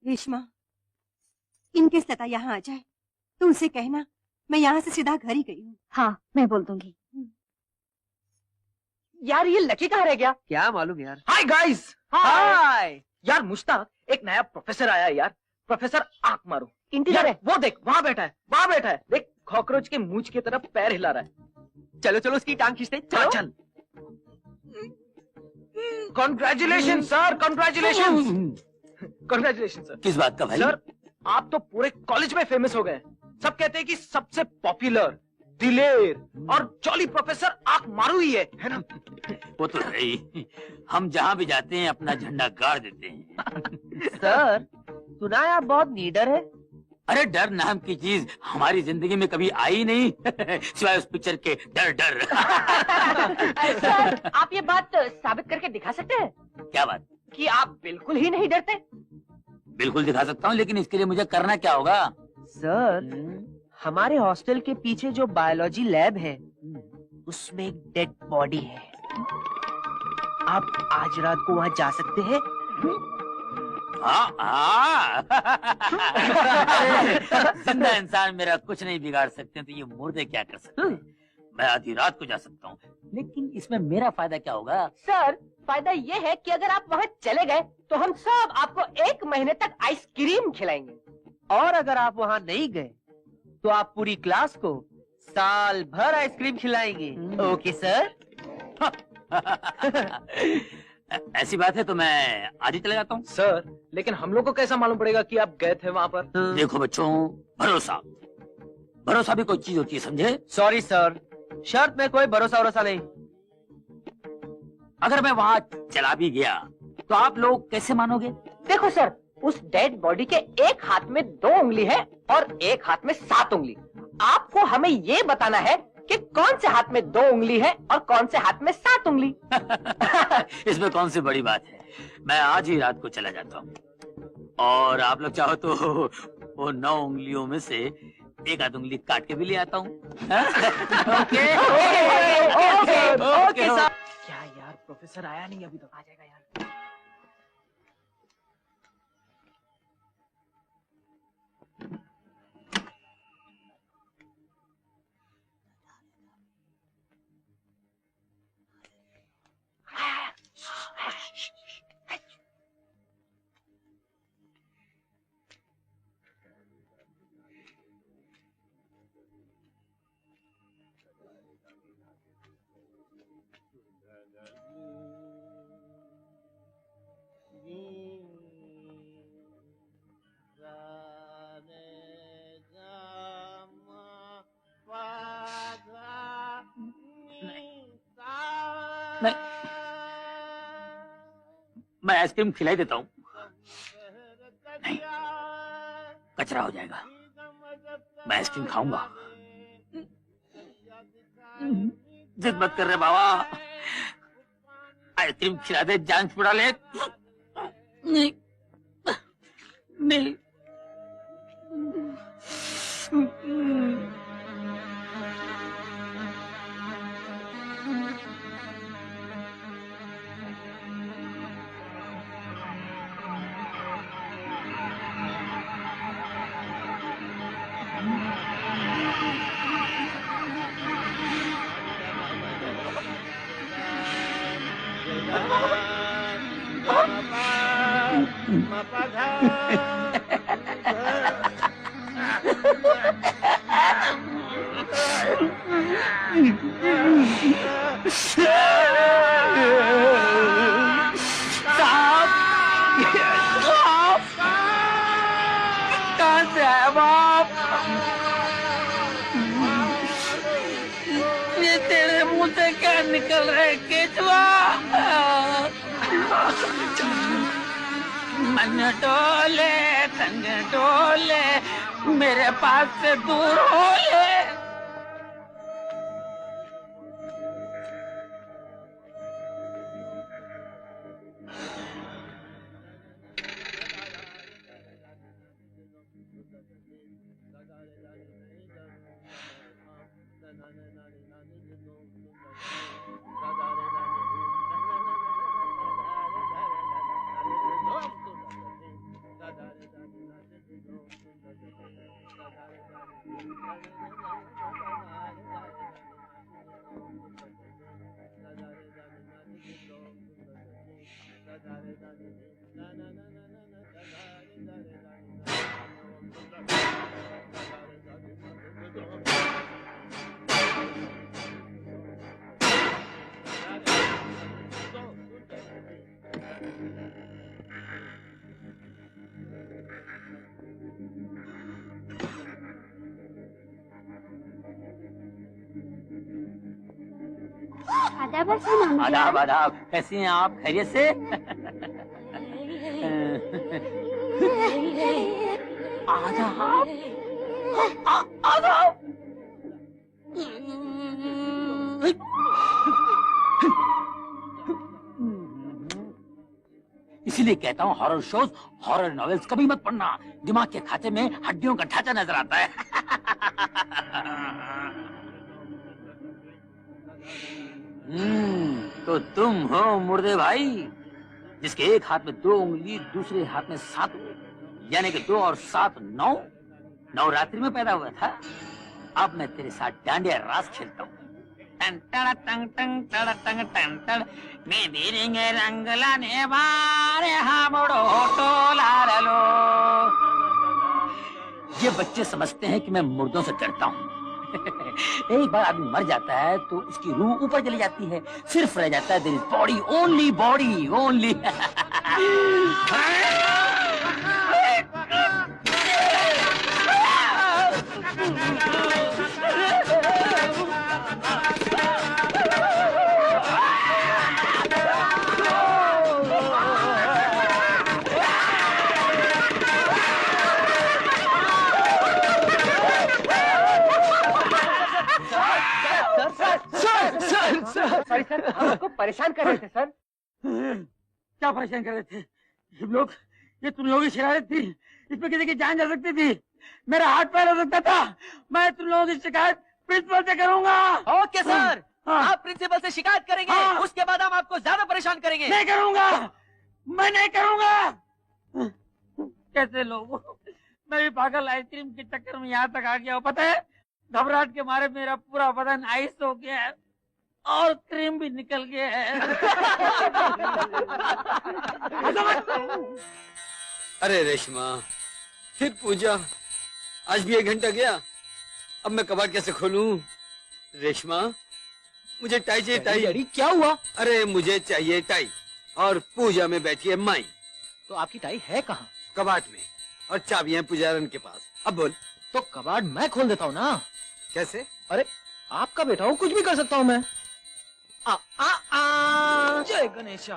रेशमा, इनकेस लता यहाँ आ जाए तो उनसे कहना मैं यहाँ से सीधा घर ही गई हूँ। हाँ मैं बोल दूंगी। यार ये लकी कहाँ रह गया? क्या मालूम यार। Hi guys. हाय यार, मुश्ताक एक नया प्रोफेसर आया है यार, प्रोफेसर आंख मारो। इंटीरियर है वो, देख वहाँ बैठा है, देख कॉकरोच के मूंछ की तरफ पैर हिला रहा है। चलो उसकी टांग खींचते। चल। Congratulation sir, congratulation sir. किस बात का भाई? सर आप तो पूरे कॉलेज में फेमस हो गए। सब कहते हैं कि सबसे पॉपुलर, दिलेर और जॉली प्रोफेसर आंख मारू ही है ना? वो तो है ही। हम जहाँ भी जाते हैं अपना झंडा गाड़ देते हैं। सर सुना है आप बहुत नीडर है। अरे डर नाम की चीज हमारी जिंदगी में कभी आई नहीं सिवाय उस पिक्चर के डर डर। सर, आप ये बात साबित करके दिखा सकते हैं क्या बात? कि आप बिल्कुल ही नहीं डरते? बिल्कुल दिखा सकता हूँ, लेकिन इसके लिए मुझे करना क्या होगा? सर, हमारे हॉस्टल के पीछे जो बायोलॉजी लैब है उसमें एक डेड बॉडी है। आप आज रात को वहाँ जा सकते हैं? जिंदा इंसान मेरा कुछ नहीं बिगाड़ सकते, तो ये मुर्दे क्या कर सकते हैं? मैं आधी रात को जा सकता हूँ, लेकिन इसमें मेरा फायदा क्या होगा? सर, फायदा ये है कि अगर आप वहाँ चले गए तो हम सब आपको 1 महीने तक आइसक्रीम खिलाएंगे, और अगर आप वहाँ नहीं गए तो आप पूरी क्लास को साल भर आइसक्रीम खिलाएंगे। Okay sir? ऐसी बात है तो मैं आज ही चला जाता हूँ। सर, लेकिन हम लोग को कैसा मालूम पड़ेगा कि आप गए थे वहाँ पर? देखो बच्चों, भरोसा भरोसा भी कोई चीज होती है, समझे? सॉरी सर, शर्त में कोई भरोसा वरोसा नहीं। अगर मैं वहाँ चला भी गया तो आप लोग कैसे मानोगे? देखो सर, उस डेड बॉडी के एक हाथ में 2 उंगली है और एक हाथ में 7 उंगली। आपको हमें ये बताना है कि कौन से हाथ में 2 उंगली है और कौन से हाथ में 7 उंगली। इसमें कौन सी बड़ी बात है, मैं आज ही रात को चला जाता हूँ, और आप लोग चाहो तो वो 9 उंगलियों में से 1 आध उंगली काट के भी ले आता हूँ। Okay okay sir. क्या यार, प्रोफेसर आया नहीं अभी तक? आ जाएगा यार। नहीं, मैं आइसक्रीम खिलाई देता हूँ। नहीं, कचरा हो जाएगा। मैं आइसक्रीम खाऊंगा। जिद मत कर रहे बाबा, आइसक्रीम खिला दे, जान छुड़ा ले। नहीं नहीं। कहाँ से आया बाप? ये तेरे मुंह से क्या निकल रहा है केचवा? मन डोले तन डोले, मेरे पास से दूर हो ले। आदाब मामू आदाब जान। आदाब, कैसी हैं आप? खैरियत से? आदाब। आदाब। इसीलिए कहता हूँ हॉरर शोज, हॉरर नॉवेल्स कभी मत पढ़ना। दिमाग के खाते में हड्डियों का ढांचा नजर आता है। तो तुम हो मुर्दे भाई, जिसके एक हाथ में 2 उंगली, दूसरे हाथ में 7 उंगली, यानी कि 2 और 7 9। नवरात्रि में पैदा हुआ था। अब मैं तेरे साथ डांडिया रास खेलता हूँ। टंग टंग टंग टंग टंग टंग टंग, मैं बीरेंगे रंग लाने बारे हामड़ो टोला लो। ये बच्चे समझते हैं कि मैं मुर्दों से डरता हूँ। एक बार आदमी मर जाता है तो उसकी रूह ऊपर चली जाती है, सिर्फ रह जाता है दिल, body only, body only. Sorry sir, हम आपको परेशान कर रहे थे सर। क्या परेशान कर रहे थे तुम लोग? ये तुम लोगों की शिकायत थी, इसमें किसी की जान जा सकती थी, मेरा हाथ पैर हो सकता था। मैं तुम लोगों की शिकायत प्रिंसिपल से करूंगा। ओके सर, आप प्रिंसिपल से शिकायत करेंगे, उसके बाद हम आपको ज्यादा परेशान करेंगे। नहीं करूंगा, मैं नहीं करूंगा। कैसे लोग, मैं भी पागल आइसक्रीम के चक्कर में यहाँ तक आ गया हूँ। पता है, घबराहट के मारे मेरा पूरा बदन आइस हो गया है और क्रीम भी निकल गया है। अरे रेशमा, फिर पूजा, आज भी 1 घंटा गया। अब मैं कबाड़ कैसे खोलूं? रेशमा, मुझे टाई चाहिए, टाई। डैडी क्या हुआ? अरे मुझे चाहिए टाई, और पूजा में बैठी है माई। तो आपकी टाई है कहाँ? कबाड़ में, और चाबियां पुजारन के पास। अब बोल। तो कबाड़ मैं खोल देता हूँ ना। कैसे? अरे आपका बेटा हूँ, कुछ भी कर सकता हूँ मैं। आ आ आ जय गणेशा।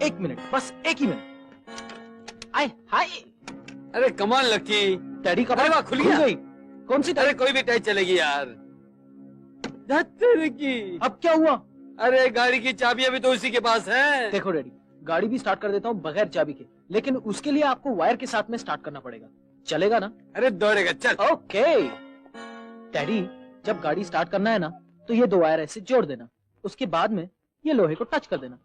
एक मिनट, बस 1 ही मिनट। आए हाय। अरे कमाल लकी, डैडी कबाड़ अरे वाह, खुल गया। गई। कौन सी? अरे कोई भी टाई चलेगी यार। की अब क्या हुआ? अरे गाड़ी की चाबियां भी तो उसी के पास है। देखो डैडी, गाड़ी भी स्टार्ट कर देता हूँ बगैर चाबी के, लेकिन उसके लिए आपको वायर के साथ में स्टार्ट करना पड़ेगा। चलेगा ना? अरे दौड़ेगा, चल। ओके डैडी, जब गाड़ी स्टार्ट करना है ना, तो ये 2 वायर ऐसे जोड़ देना, उसके बाद में ये लोहे को टच कर देना।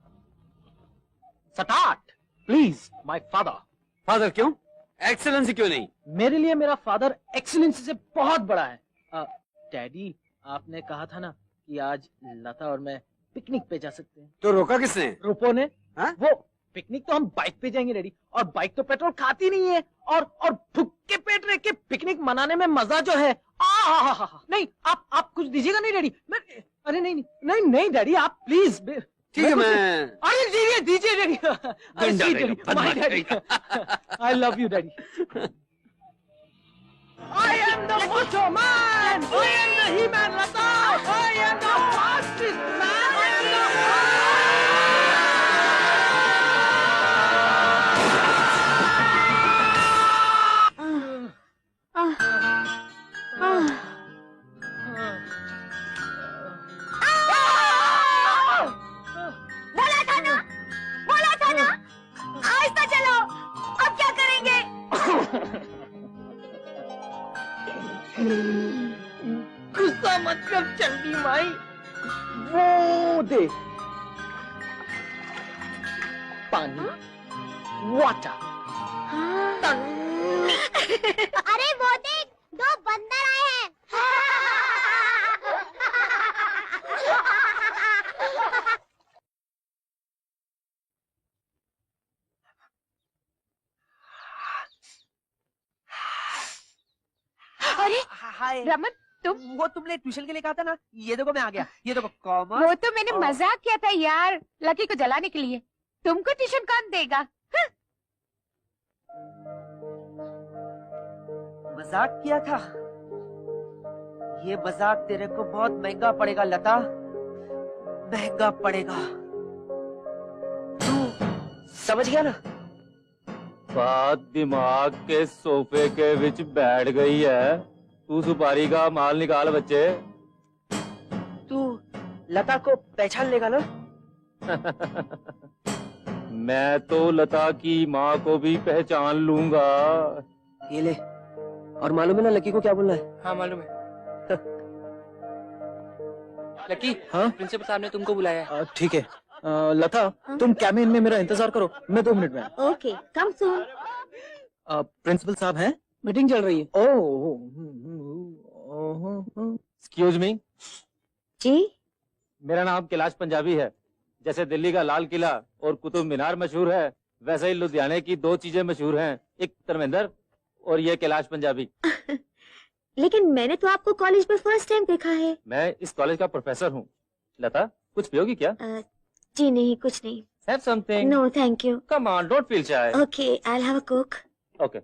Start please my father. Father क्यों? एक्सेलेंसी क्यों नहीं? मेरे लिए मेरा फादर एक्सीलेंस से बहुत बड़ा है। डैडी, आपने कहा था ना कि आज लता और मैं पिकनिक पे जा सकते हैं। तो रोका किसने? रूपो ने। हा? वो पिकनिक तो हम बाइक पे जाएंगे डैडी, और बाइक तो पेट्रोल खाती नहीं है, और भूखे पेट रह के पिकनिक मनाने में मजा जो है। नहीं, आप कुछ दीजिएगा नहीं डैडी? मैं अरे नहीं नहीं नहीं डैडी, आप प्लीज। ठीक है, मैं अरे दीजिए daddy. My daddy, I love you daddy. I am the Macho Man! I am the He-Man Lata! I am the fastest man in the बोला था ना, आहिस्ता चलो। अब क्या करेंगे? गुस्सा मत कर चंडी माई, वो दे पानी, वाटर। अरे वो देख, 2 बंदर आए हैं। अरे रमन, तुम? वो तुमने ट्यूशन के लिए कहा था ना, ये देखो मैं आ गया। ये देखो कॉमर्स। वो तो मैंने मजाक किया था यार, लकी को जलाने के लिए। तुमको ट्यूशन कौन देगा? मजाक किया था। ये मजाक तेरे को बहुत महंगा पड़ेगा लता, महंगा पड़ेगा। तू समझ गया ना? बात दिमाग के सोफे के विच बैठ गई है। तू सुपारी का माल निकाल बच्चे। तू लता को पहचान लेगा ना? मैं तो लता की माँ को भी पहचान लूंगा। ये ले। और मालूम है ना लकी को क्या बोलना है? हाँ मालूम है। लकी, हाँ? प्रिंसिपल साहब ने तुमको बुलाया है। ठीक है। लता, तुम कैबिन में मेरा इंतजार करो, मैं 2 मिनट में। ओके, कम सून। प्रिंसिपल साहब हैं? मीटिंग चल रही है। एक्सक्यूज मी, जी। मेरा नाम कैलाश पंजाबी है। जैसे दिल्ली का लाल किला और कुतुब मीनार मशहूर है, वैसे ही लुधियाने की 2 चीजें मशहूर हैं, एक धर्मेंद्र और ये कैलाश पंजाबी। लेकिन मैंने तो आपको कॉलेज में फर्स्ट टाइम देखा है। मैं इस कॉलेज का प्रोफेसर हूँ। लता, कुछ पियोगी क्या? जी नहीं, कुछ नहीं। Have something? No thank you. Come on, don't feel shy. Okay, I'll have a coke. Okay.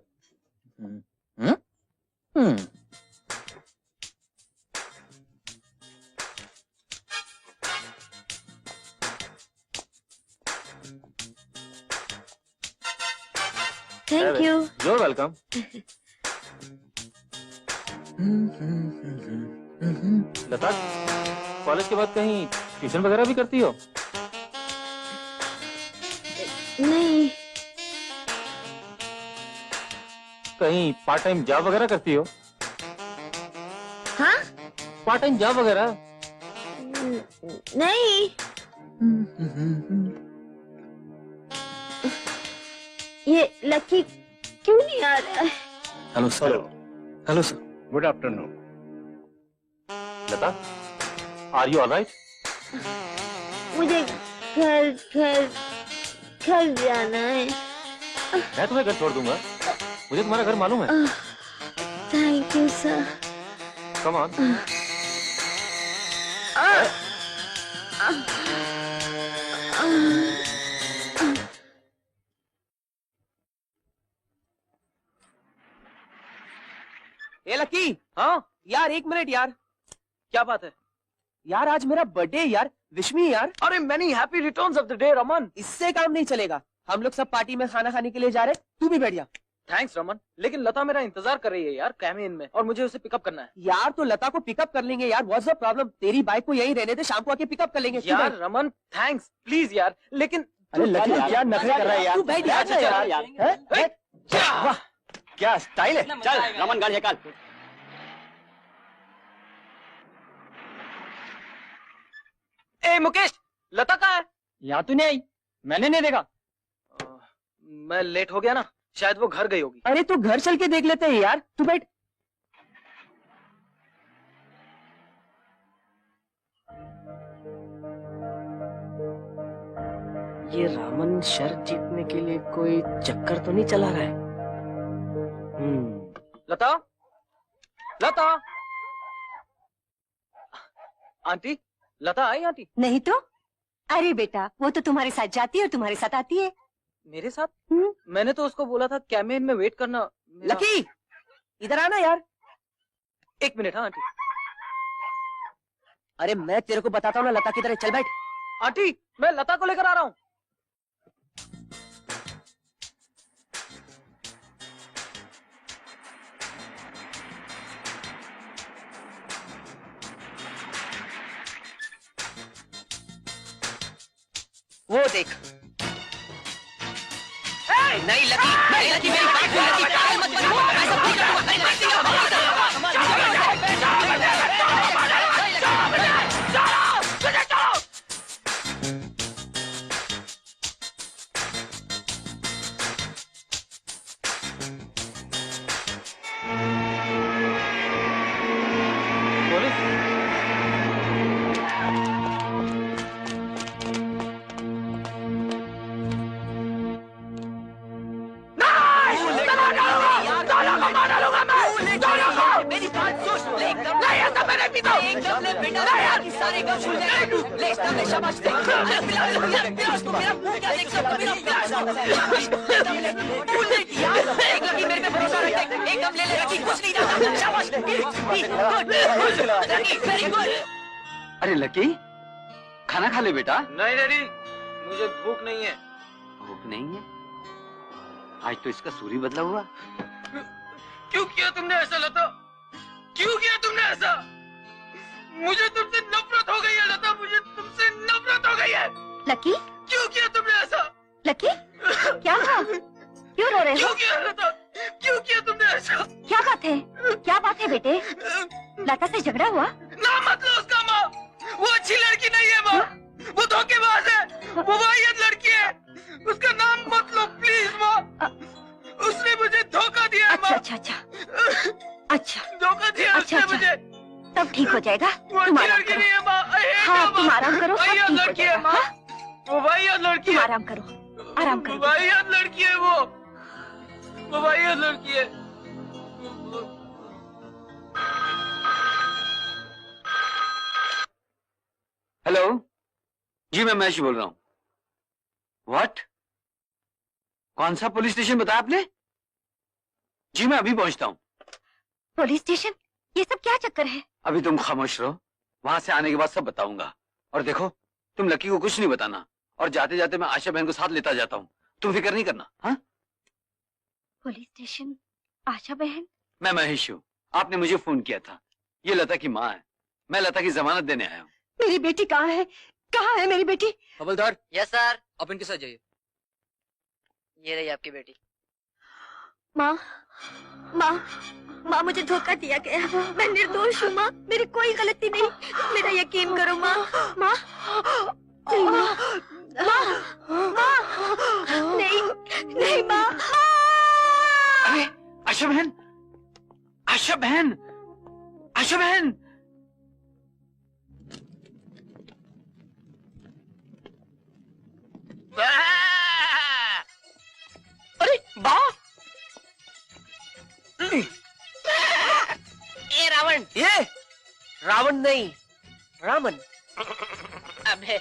Thank you. You're welcome. Lata, college के बाद कहीं ट्यूशन वगैरह भी करती हो? नहीं। कहीं पार्ट टाइम जॉब वगैरह करती हो? हाँ? पार्ट टाइम जॉब वगैरह? नहीं। ये लकी क्यों नहीं आ रहा है? Hello sir. Hello sir. Good afternoon. Lata, are you alright? मुझे घर जाना है। मैं तुम्हें घर छोड़ दूंगा। मुझे तुम्हारा घर मालूम है। Thank you sir. Come on. A lucky. हाँ यार, 1 मिनट यार। क्या बात है? यार आज मेरा बर्थडे यार, विश मी यार। अरे many happy returns of the day Raman. इससे काम नहीं चलेगा। हम लोग सब पार्टी में खाना खाने के लिए जा रहे, तू भी बैठ जा। थैंक्स रमन, लेकिन लता मेरा इंतजार कर रही है यार कैबिन में, और मुझे उसे पिकअप करना है। यार तो लता को पिकअप कर लेंगे यार, व्हाट्स द प्रॉब्लम? तेरी बाइक को यहीं रहने दे, शाम को आके पिकअप कर लेंगे। यार रमन थैंक्स प्लीज यार, लेकिन अरे लकी क्या नखरे कर रहा है यार? तू बैठ यार। क्या स्टाइल है? चल रमन, गाड़ी निकाल। ए मुकेश, लता कहाँ है? यहाँ तू नहीं आई, मैंने नहीं देखा। मैं लेट हो गया ना, शायद वो घर गई होगी। अरे तो घर चल के देख लेते हैं यार, तू बैठ। ये रामन शर्त जीतने के लिए कोई चक्कर तो नहीं चला रहा है? लता, लता, आंटी, लता आई आंटी? नहीं तो। अरे बेटा, वो तो तुम्हारे साथ जाती है और तुम्हारे साथ आती है। मेरे साथ? मैंने तो उसको बोला था कैबिन में वेट करना। लकी, इधर आना यार। 1 मिनट। हाँ आंटी। अरे मैं तेरे को बताता हूँ ना लता किधर है, चल बैठ। आंटी, मैं लता को लेकर आ रहा हूँ। वो देख। नहीं लकी, नहीं लकी, मेरी बात सुन लकी, पागल मत बनो, मैं सब ठीक करूंगा, नहीं लकी, मेरी बात सुन। मैंने पी दो। एक गम ले बेटा, यार सारे गम भूल जाएगा तू। ले इसका ले शाबाश दे। अरे पिला पिला उसको, मेरा मुंह क्या देख सकता, पिला भूल नहीं किया। एक लकी मेरे पे भरोसा रख, एक गम ले ले लकी, कुछ नहीं जाता। शाबाश, गुड, लकी वेरी गुड। अरे लकी, खाना खा ले बेटा। नहीं डैडी, मुझे भूख नहीं है। भूख नहीं है? आज तो इसका सूरी बदला हुआ। क्यों किया तुमने ऐसा लता? क्यों किया तुमने ऐसा? मुझे तुमसे नफरत हो गई है लता, मुझे तुमसे नफरत हो गई है। लकी, क्यों किया तुमने ऐसा? लकी, क्या हुआ? क्यों रो रहे हो? क्यों किया लता? क्यों किया तुमने ऐसा? क्या बात है? क्या बात है बेटे? लता से झगड़ा हुआ? ना मत लो उसका माँ, वो अच्छी लड़की नहीं है माँ, वो धोखेबाज है, वो वाहियत लड़की है, उसका नाम मत लो प्लीज माँ, उसने मुझे धोखा दिया है माँ। अच्छा अच्छा अच्छा अच्छा, धोखा दिया अच्छा उसने मुझे। तब ठीक हो जाएगा। वो तुम अच्छी आराम लड़की करो। नहीं है माँ, हाँ तुम आराम करो, सब वाहियत ठीक हो लड़की है जाएगा। माँ, हाँ? वो वाहियत लड़की तुम है, आराम करो, आराम करो। वाहियत लड़की है वो वाहियत लड़की है। हेलो जी, मैं महेश बोल रहा हूँ। व्हाट? कौन सा पुलिस स्टेशन बताया आपने? जी मैं अभी पहुंचता हूँ। Police station? ये सब क्या चक्कर है? अभी तुम खामोश रहो, वहां से आने के बाद सब बताऊंगा। और देखो, तुम लकी को कुछ नहीं बताना, और जाते जाते मैं आशा बहन को साथ लेता जाता हूँ, तुम फिक्र नहीं करना। हाँ? पुलिस स्टेशन, आशा बहन? मैं महेश हूँ, आपने मुझे फोन किया था। ये लता की माँ है, मैं लता की जमानत देने आया हूँ। मेरी बेटी कहाँ है? कहाँ है मेरी बेटी? हवलदार, यस सर। आप इनके साथ जाइए। ये रही आपकी बेटी। माँ, माँ, माँ मुझे धोखा दिया गया। मैं निर्दोष हूँ माँ, मेरी कोई गलती नहीं, मेरा यकीन करो माँ। माँ, नहीं माँ, माँ, माँ, नहीं, नहीं माँ। अरे आशा बहन, आशा बहन, आशा बहन। अरे बा, ये रावण। ये रावण नहीं, रामन। अबे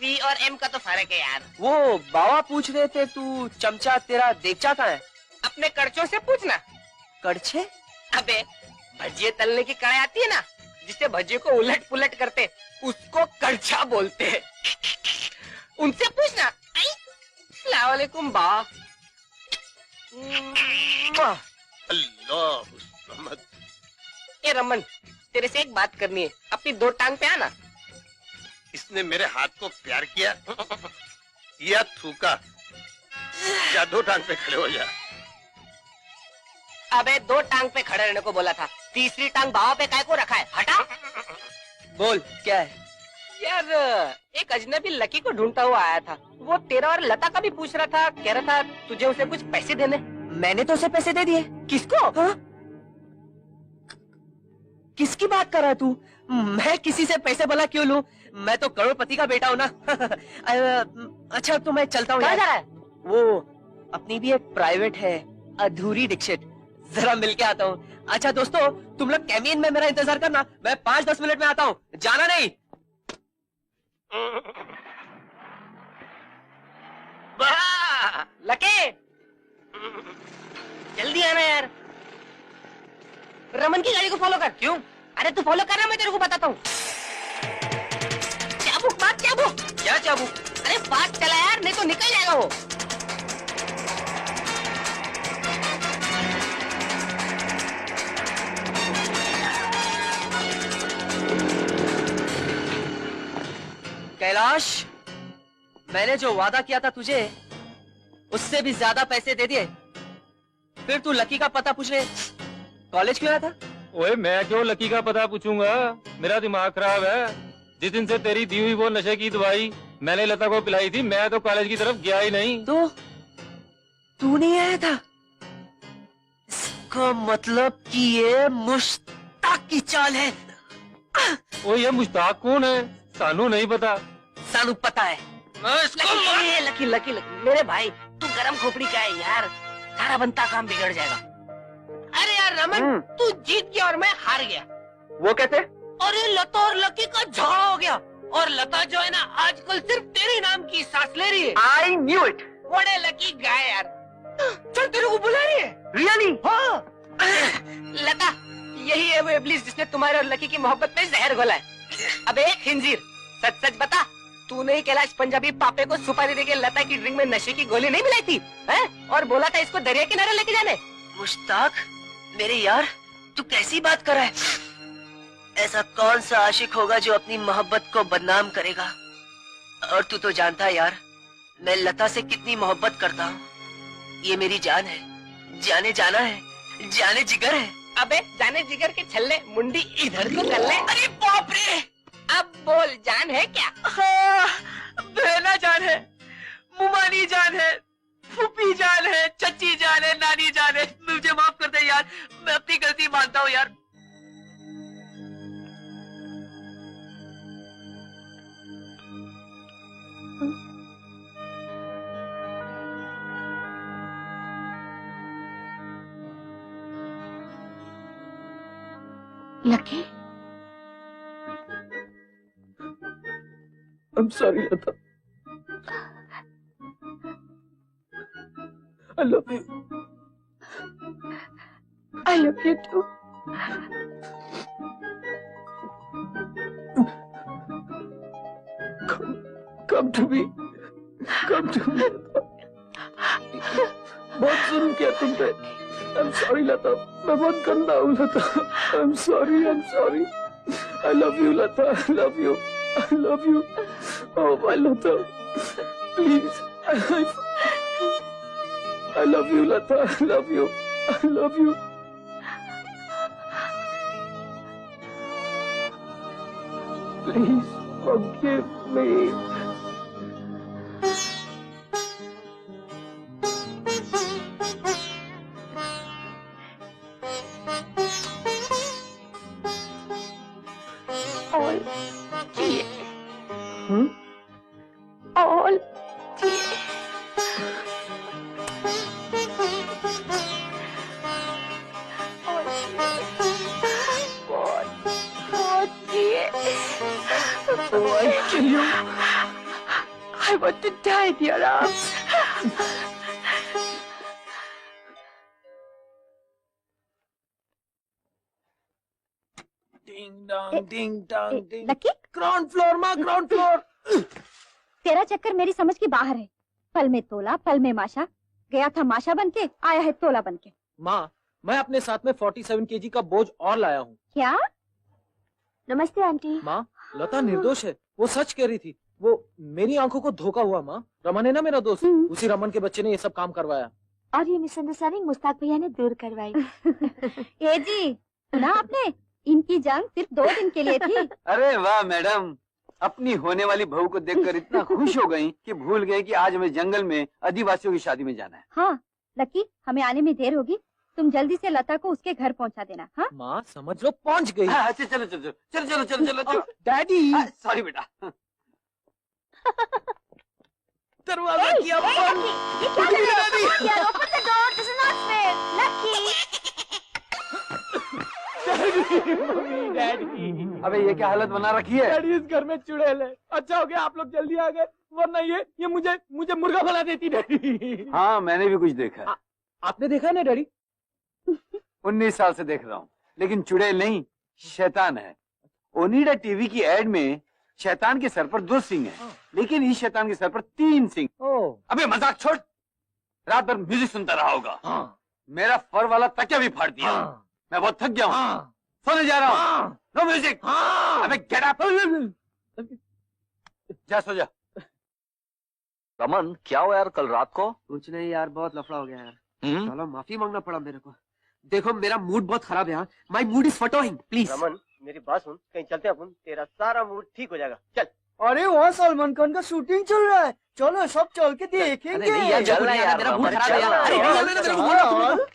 वी और एम का तो फर्क है यार। वो बाबा पूछ रहे थे, तू चमचा तेरा देगचा कहाँ है? अपने करचों से पूछना। कड़छे? अबे भजिए तलने की कढ़ाई आती है ना, जिससे भजिए को उलट पुलट करते, उसको कड़छा बोलते हैं। उनसे पूछना। अस्सलाम वालेकुम बा। अल्लाह। ए रमन, तेरे से एक बात करनी है, अपनी दो टांग पे आना। इसने मेरे हाथ को प्यार किया या थूका? या दो टांग पे खड़े हो जा। अबे दो टांग पे खड़े रहने को बोला था, तीसरी टांग बाबा पे काय को रखा है? हटा। बोल क्या है? यार एक अजनबी लकी को ढूंढता हुआ आया था, वो तेरा और लता का भी पूछ रहा था, कह रहा था तुझे उसे कुछ पैसे देने। मैंने तो उसे पैसे दे दिए। किसको? हाँ? किसकी बात कर रहा है तू? मैं किसी से पैसे भला क्यों लूं? मैं तो करोड़पति का बेटा हूँ ना। अच्छा तो मैं चलता हूँ। कहाँ जा रहा है? वो अपनी भी एक प्राइवेट है, अधूरी दीक्षित, जरा मिल के आता हूँ। अच्छा दोस्तों, तुम लोग कैबिन में मेरा इंतजार करना, मैं 5-10 मिनट में आता हूँ, जाना नहीं। लके जल्दी आना यार। रमन की गाड़ी को फॉलो कर। क्यों? अरे तू फॉलो करना, मैं तेरे को बताता हूँ। चाबुक बात, चाबुक। क्या चाबुक? अरे बात चला यार, नहीं तो निकल जाएगा वो। कैलाश, मैंने जो वादा किया था तुझे, उससे भी ज्यादा पैसे दे दिए। फिर तू लकी का पता पूछने कॉलेज क्यों आया था? ओए मैं क्यों लकी का पता पूछूंगा? मेरा दिमाग खराब है। जिस दिन से तेरी दी हुई वो नशे की दवाई मैंने लता को पिलाई थी, मैं तो कॉलेज की तरफ गया ही नहीं। तो तू नहीं आया था? इसका मतलब कि ये मुश्ताक की चाल है। ओ ये मुश्ताक कौन है? सानू नहीं पता। सानू पता है। लकी लकी लकी मेरे भाई, तू गरम खोपड़ी का है यार, सारा बनता काम बिगड़ जाएगा। अरे यार रमन, तू जीत गया और मैं हार गया। वो कहते? अरे लता और लकी का झगड़ा हो गया और लता जो है ना आजकल सिर्फ तेरे नाम की सांस ले रही है। I knew it. बड़े लकी गाय यार। चल तेरे को बुला रही है। रियली? हाँ। लता यही है वो इब्लीस जिसने तुम्हारे और लकी की मोहब्बत में जहर घोला है। अबे खिंजीर सच सच बता, तूने ही कैलाश पंजाबी पापे को सुपारी देके लता की ड्रिंक में नशे की गोली नहीं मिलाई थी हैं? और बोला था इसको दरिया किनारे लेके जाने। मुश्ताक मेरे यार, तू कैसी बात कर रहा है? ऐसा कौन सा आशिक होगा जो अपनी मोहब्बत को बदनाम करेगा? और तू तो जानता है यार, मैं लता से कितनी मोहब्बत करता हूँ। ये मेरी जान है, जाने जाना है, जाने जिगर है। अबे जाने जिगर के छल्ले मुंडी इधर तो कर ले। अरे बाप रे, अब बोल जान है क्या? हाँ, बहना जान है, मुमानी जान है, फूफी जान है, चची जान है, नानी जान है। मुझे माफ कर दे यार, मैं अपनी गलती मानता हूँ यार। Lucky, I'm sorry, Lata. I love you. I love you too. Come to me. Come to me, Lata. बहुत जुल्म किया तुम पे। I'm sorry, Lata. मैं बहुत गंदा हूँ, Lata. I'm sorry. I'm sorry. I love you, Lata. I love you. I love you. Oh, my Lata. Please. I love you, Lata. I love you. I love you. Please forgive me. All GA. Hmm? All GA. Oh, I kill you. I want to die in your arms. Ding dong, ding dong, ding. Lucky, Ground floor, माँ, ground floor. तेरा चक्कर मेरी समझ के बाहर है। पल में तोला, पल में माशा। गया था माशा बनके, आया है तोला बनके। माँ, मैं अपने साथ में 47 kg का बोझ और लाया हूँ। क्या? नमस्ते आंटी। माँ, लता निर्दोष है, वो सच कह रही थी। वो मेरी आंखों को धोखा हुआ माँ। रमन है ना मेरा दोस्त, उसी रमन के बच्चे ने ये सब काम करवाया। और ये मिसअंडरस्टैंडिंग मुस्ताक भैया ने दूर करवाई। ए जी, सुना आपने? इनकी जंग सिर्फ 2 दिन के लिए थी। अरे वाह मैडम, अपनी होने वाली बहू को देखकर इतना खुश हो गई कि भूल गए कि आज हमें जंगल में आदिवासियों की शादी में जाना है। हाँ लकी, हमें आने में देर होगी, तुम जल्दी से लता को उसके घर पहुंचा देना। हाँ माँ समझ लो पहुंच गई। हाँ, चलो चलो चलो चलो चलो चलो चलो चलो। डैडी, सॉरी बेटा। दरवाजा किया बंद। ये क्या कर रहे हो? Open the door, this is not fair. Lucky. Daddy, अबे ये क्या हालत बना रखी है? डैडी इस घर में चुड़ैल है। अच्छा हो गया आप लोग जल्दी आ गए, वरना ये मुझे मुर्गा बना देती डैडी। हाँ मैंने भी कुछ देखा है। आपने देखा है ना डैडी? 19 साल से देख रहा हूँ, लेकिन चुड़ैल नहीं, शैतान है। ओनिडा टीवी की एड में शैतान के सर पर 2 सिंग हैं, लेकिन इस शैतान के सर पर 3 सिंग। अबे मजाक छोड़, रात भर म्यूजिक सुनता रहा होगा। मेरा फर वाला तकिया भी फाड़ दिया। मैं बहुत थक गया हूँ, सोने जा रहा हूँ। No music. अबे गेट अप, जा सो जा। रमन क्या हुआ यार कल रात को? कुछ नहीं यार, बहुत लफड़ा हो गया यार। चलो माफी मांगना पड़ा मेरे को। देखो मेरा मूड बहुत खराब है यार, माई मूड इज फटोइंग। प्लीज रमन मेरी बात सुन, कहीं चलते अपन, तेरा सारा मूड ठीक हो जाएगा। चल। अरे वहाँ सलमान खान का शूटिंग चल रहा है, चलो सब चल के देखेंगे। नहीं यार, चल रहा यार, मेरा मूड खराब है यार।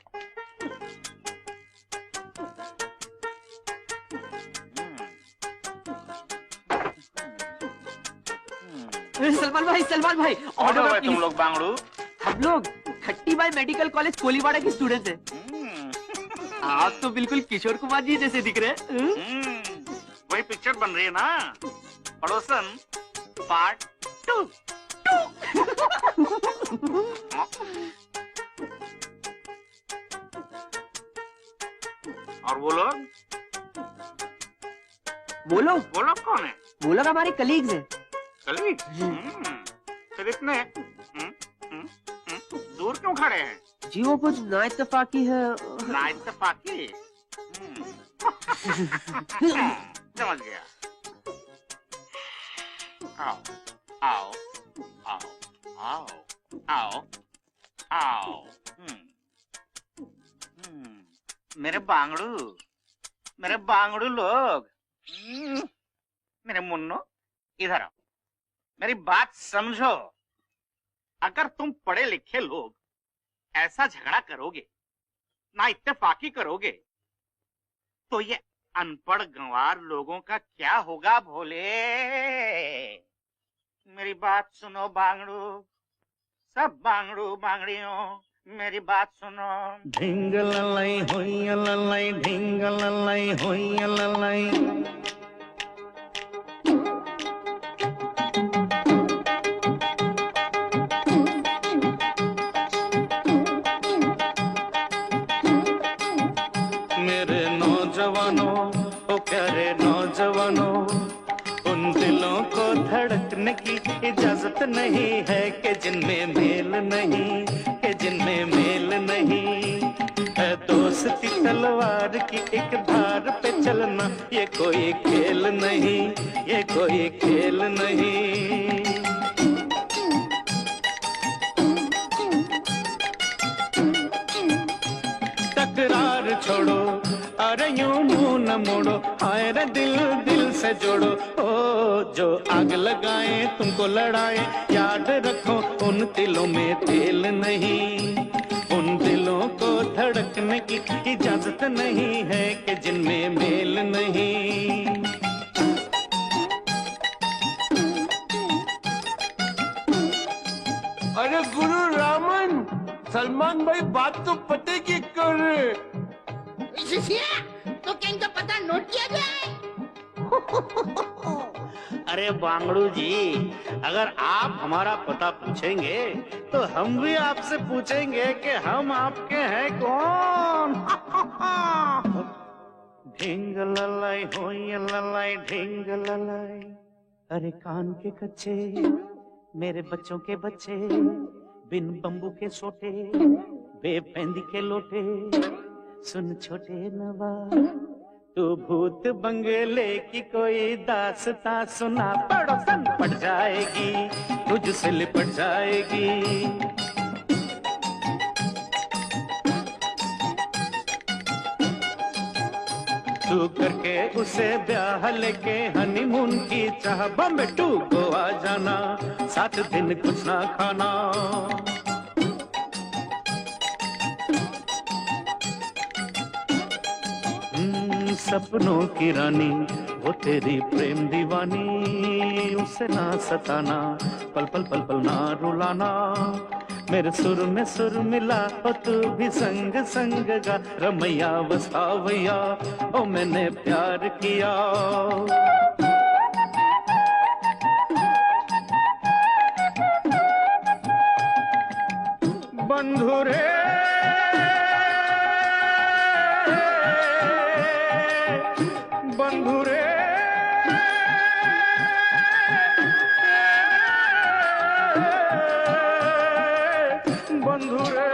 सलमान भाई ऑर्डर तुम लोग बांगड़ू। हम लोग 30 मेडिकल कॉलेज कोलीवाड़ा के स्टूडेंट हैं। आप तो बिल्कुल किशोर कुमार जी जैसे दिख रहे हैं। हमारी पिक्चर बन रही है ना, पड़ोसन पार्ट 2। और वो लोग कौन है? वो लोग हमारे कलीग्स हैं। कलीग? फिर इतने दूर क्यों खड़े हैं? जी वो कुछ नाइत्तेफाकी है। नाइत्तेफाकी? समझ गया। आओ आओ आओ आओ आओ आओ। मेरे बांगड़ू लोग, मेरे मुन्नो इधर आओ, मेरी बात समझो। अगर तुम पढ़े लिखे लोग ऐसा झगड़ा करोगे, ना इत्तेफाकी करोगे, तो ये अनपढ़ गंवार लोगों का क्या होगा भोले? मेरी बात सुनो बांगड़ू, सब बांगड़ू बांगड़ियों, मेरी बात सुनो। ढिंगललाई होई ललाई, ढिंगललाई होई ललाई। मेरे नौजवानों, ओ प्यारे नौजवानों, उन दिलों को धड़कने की इजाजत नहीं है कि जिनमें मेल नहीं, कि जिनमें मेल नहीं है। दोस्ती तलवार की एक धार पे चलना, ये कोई खेल नहीं, ये कोई खेल नहीं। तकरार छोड़ो, अरे यूं मुंह न मोड़ो, आए रे दिल दिल से जोड़ो। ओ जो आग लगाए तुमको लड़ाए, याद रखो उन दिलों में तेल नहीं, उन दिलों को धड़कने की इजाजत नहीं है कि जिनमें मेल नहीं। अरे गुरु रामन, सलमान भाई बात तो पते की कर रहे। तो क्या इनका पता नोट किया जाए? अरे बांगड़ू जी, अगर आप हमारा पता पूछेंगे तो हम भी आपसे पूछेंगे कि हम आपके हैं कौन। ढिंग ललाई होई ललाई, ढिंग ललाई। अरे कान के कच्चे मेरे बच्चों के बच्चे, बिन बम्बू के सोटे, बेफेंदी के लोटे, सुन छोटे नवाब, तू भूत बंगले की कोई दास्तां सुना, पड़ोसन पड़ जाएगी, तुझसे लिपट जाएगी। तू करके उसे ब्याह लेके हनीमून की चाह, बॉम्बे टू गोवा जाना, 7 दिन कुछ ना खाना। सपनों की रानी वो तेरी प्रेम दीवानी, उसे ना सताना, पल पल पल पल ना रुलाना। मेरे सुर में सुर मिला हो तू भी संग संग गा, रमैया वसावैया ओ मैंने प्यार किया। बंधु रे बंधु रे, बंधु रे।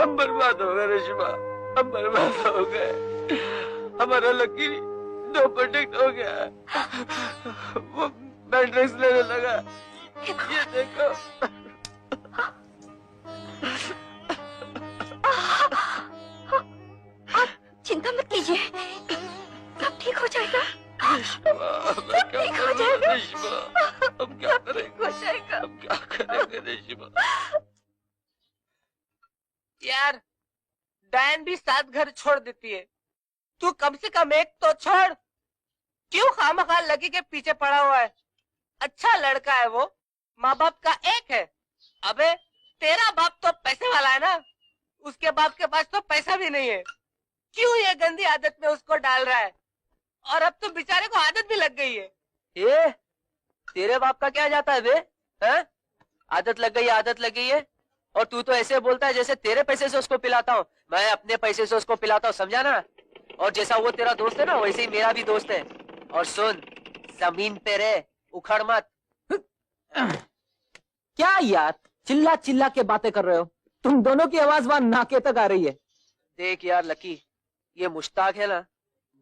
हम बर्बाद हो गए रेशमा, हम बर्बाद हो गए। हमारा लकी नो प्रोटेक्ट हो गया, वो मैट्रिक्स लेने लगा। ये देखो। आप चिंता मत कीजिए, सब ठीक हो जाएगा। सब ठीक हो जाएगा। हम क्या करेंगे? हो जाएगा। हम क्या करेंगे रेशमा? यार डैन भी साथ घर छोड़ देती है, तू कम से कम एक तो छोड़। क्यों खामखा लकी के पीछे पड़ा हुआ है? अच्छा लड़का है वो, माँ बाप का एक है। अबे तेरा बाप तो पैसे वाला है ना, उसके बाप के पास तो पैसा भी नहीं है। क्यों ये गंदी आदत में उसको डाल रहा है? और अब तो बेचारे को आदत भी लग गई है। ये तेरे बाप का क्या जाता है बे? हैं? आदत लग गई है, आदत लग गई है। और तू तो ऐसे बोलता है जैसे तेरे पैसे से उसको पिलाता हूँ, मैं अपने पैसे से उसको पिलाता हूँ, समझा ना? और जैसा वो तेरा दोस्त है ना, वैसे ही मेरा भी दोस्त है। और सुन, जमीन पे रह, उखड़ मत। क्या यार चिल्ला चिल्ला के बातें कर रहे हो? तुम दोनों की आवाज वहां नाके तक आ रही है। देख यार लकी, ये मुश्ताक है ना,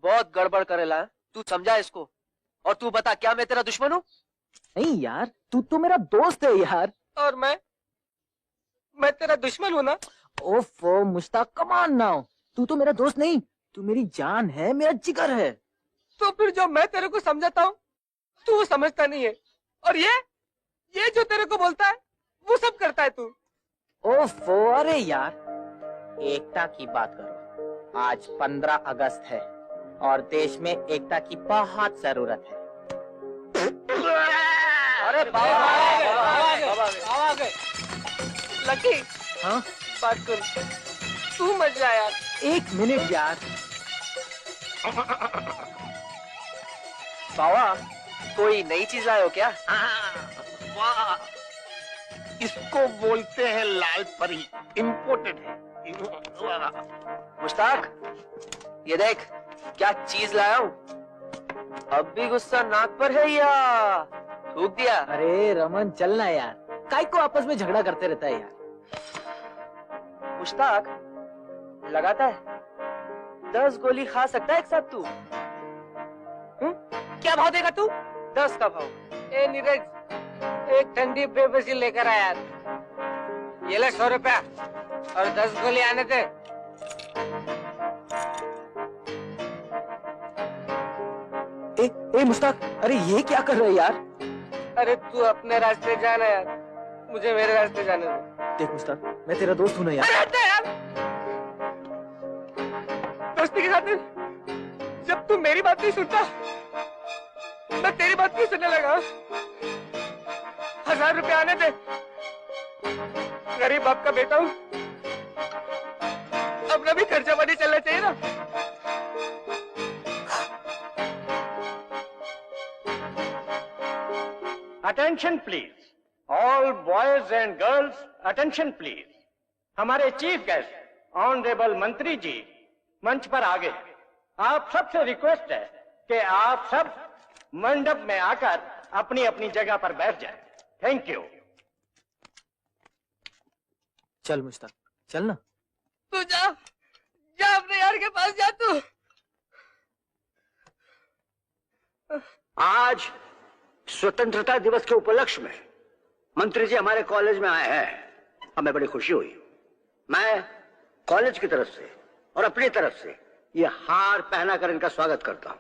बहुत गड़बड़ करेला, तू समझा इसको। और तू बता, क्या मैं तेरा दुश्मन हूँ? नहीं यार, तू तो मेरा दोस्त है यार। और मैं तेरा दुश्मन हूँ ना? ओफो मुश्ताक, कम ऑन नाउ, तू तो मेरा दोस्त नहीं, तू मेरी जान है, मेरा जिगर है। तो फिर जो मैं तेरे को समझाता हूँ तू वो समझता नहीं है, और ये जो तेरे को बोलता है वो सब करता है तू। ओफो, अरे यार एकता की बात करो। आज 15 अगस्त है और देश में एकता की बहुत जरूरत है। अरे बाबा लकी, हाँ बात कर, तू मत जा यार। एक मिनट यार। बाबा कोई नई चीज लाए हो क्या? वाह, इसको बोलते हैं लाल परी, इम्पोर्टेड है। मुश्ताक, ये देख क्या चीज लाया हूँ। अब भी गुस्सा नाक पर है या थूक दिया? अरे रमन चलना यार, काय को आपस में झगड़ा करते रहता है यार। मुश्ताक, लगाता है 10 गोली खा सकता है एक साथ तू? क्या भाव देगा तू? 10 का भाव। ए नीरज, एक ठंडी पेप्सी लेकर आया। ये ले 100 रुपया और 10 गोली आने दे। ए मुश्ताक, अरे ये क्या कर रहे यार? अरे तू अपने रास्ते जाना यार, मुझे मेरे रास्ते जाने दे। देख मुश्ताक, मैं तेरा दोस्त हूँ ना यार। अरे यार, दोस्ती के खातिर जब तू मेरी बात नहीं सुनता, मैं तेरी बात नहीं सुनने लगा। 1000 रुपया आने दे, गरीब बाप का बेटा हूँ, अपना भी खर्चा पानी चलना चाहिए ना। Attention please, all boys and girls attention please. हमारे चीफ गेस्ट ऑनरेबल मंत्री जी मंच पर आ गए। आप सबसे रिक्वेस्ट है कि आप सब मंडप में आकर अपनी अपनी जगह पर बैठ जाएं। Thank you. चल मुश्ताक, चल ना। तू जा अपने यार के पास जा तू। आज स्वतंत्रता दिवस के उपलक्ष्य में मंत्री जी हमारे कॉलेज में आए हैं, हमें बड़ी खुशी हुई। मैं कॉलेज की तरफ से और अपनी तरफ से ये हार पहनाकर इनका स्वागत करता हूं।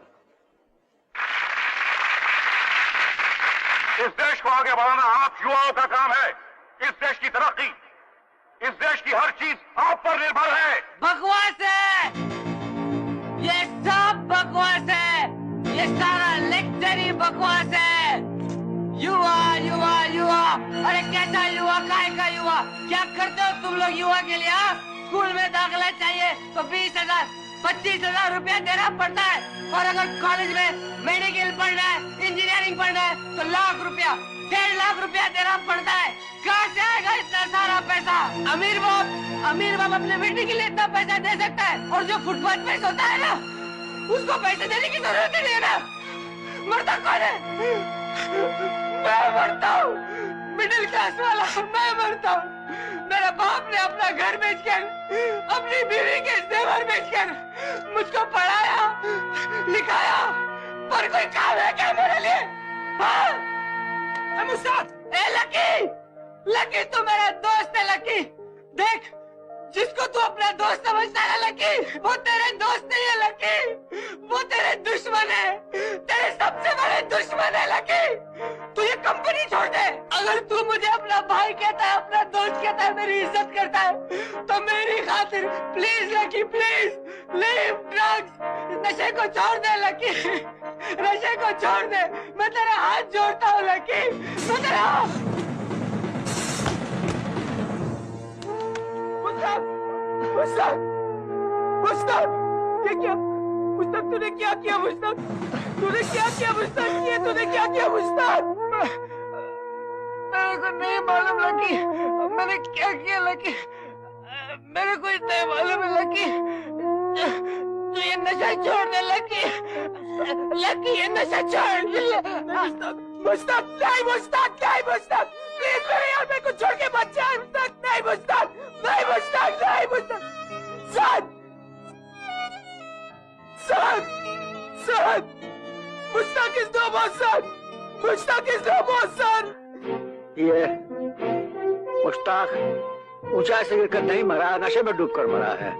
इस देश को आगे बढ़ाना आप युवाओं का काम है। इस देश की तरक्की, इस देश की हर चीज आप पर निर्भर है। बकवास है, ये सब बकवास है, ये सारा लेक्चर ही बकवास है। युवा युवा युवा, अरे कैसा युवा, काय का युवा? क्या करते हो तुम लोग युवा के लिए? स्कूल में दाखिला चाहिए तो 20,000 25,000 रुपया देना पड़ता है, और अगर कॉलेज में मेडिकल पढ़ना है, इंजीनियरिंग पढ़ना है तो लाख रुपया, 1.5 लाख रुपया देना पड़ता है। कहाँ से आएगा इतना सारा पैसा? अमीर बाप अपने बेटे के लिए इतना पैसा दे सकता है, और जो फुटपाथ पे सोता है ना, उसको पैसे देने की जरूरत नहीं है ना। मरता कौन है? मैं मरता हूँ, मिडिल क्लास वाला मैं मरता हूँ। मेरे बाप ने अपना घर बेचकर, अपनी बीवी के जेवर बेचकर मुझको पढ़ाया लिखाया, पर कोई काम है क्या मेरे लिए? हाँ? मुस्ताद, ए लकी, लकी तू मेरा दोस्त है लकी। देख, जिसको तू अपना दोस्त समझता है लकी, वो तेरे दोस्त नहीं है लकी, वो तेरे दुश्मन है, तेरे सबसे बड़े दुश्मन है लकी। तू ये कंपनी छोड़ दे। अगर तू मुझे अपना भाई कहता है, अपना दोस्त कहता है, मेरी इज्जत करता है, तो मेरी खातिर please lucky, please leave drugs. नशे को छोड़ दे लकी, नशे को छोड़ दे। मैं तेरा हाथ जोड़ता हूँ लकी, मैं तेरा मुस्ताद, मुस्ताद, ये क्या? मुस्ताद, तूने क्या किया मुस्ताद? तूने क्या किया मुस्ताद? ये तूने क्या किया मुस्ताद? मेरे को नहीं मालूम लकी, मैंने क्या किया लकी, मेरे को नहीं मालूम है लकी। तू ये नशा छोड़ दे लकी, लकी ये नशा छोड़ दे। मुस्ताद, मुस्ताद, नहीं मुस्ताद, नहीं मुस्ताद, प्लीज मेरे यार मेरे को छोड़ के मत जा मुस्ताद, नहीं मुस्ताद, नहीं मुस्ताद, नहीं Mustad. Saad, Saad, Saad, Mustad is no more son, Mustad is no more son. ये मुश्ताक ऊंचाई से गिरकर नहीं मरा, नशे में डूबकर मरा है।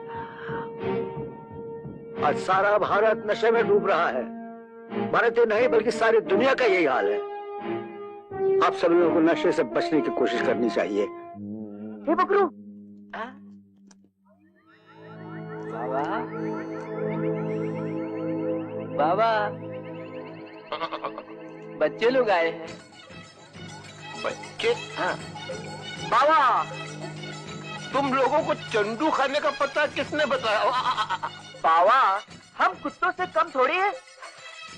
आज सारा भारत नशे में डूब रहा है। भारत ही नहीं बल्कि सारी दुनिया का यही हाल है। आप सभी लोगों को नशे से बचने की कोशिश करनी चाहिए। हे बकरू, बाबा, बाबा, बच्चे लोग आए हैं। बच्चे? हाँ। बाबा, तुम लोगों को चंदू खाने का पता किसने बताया? बाबा, हम कुत्तों से कम थोड़ी है,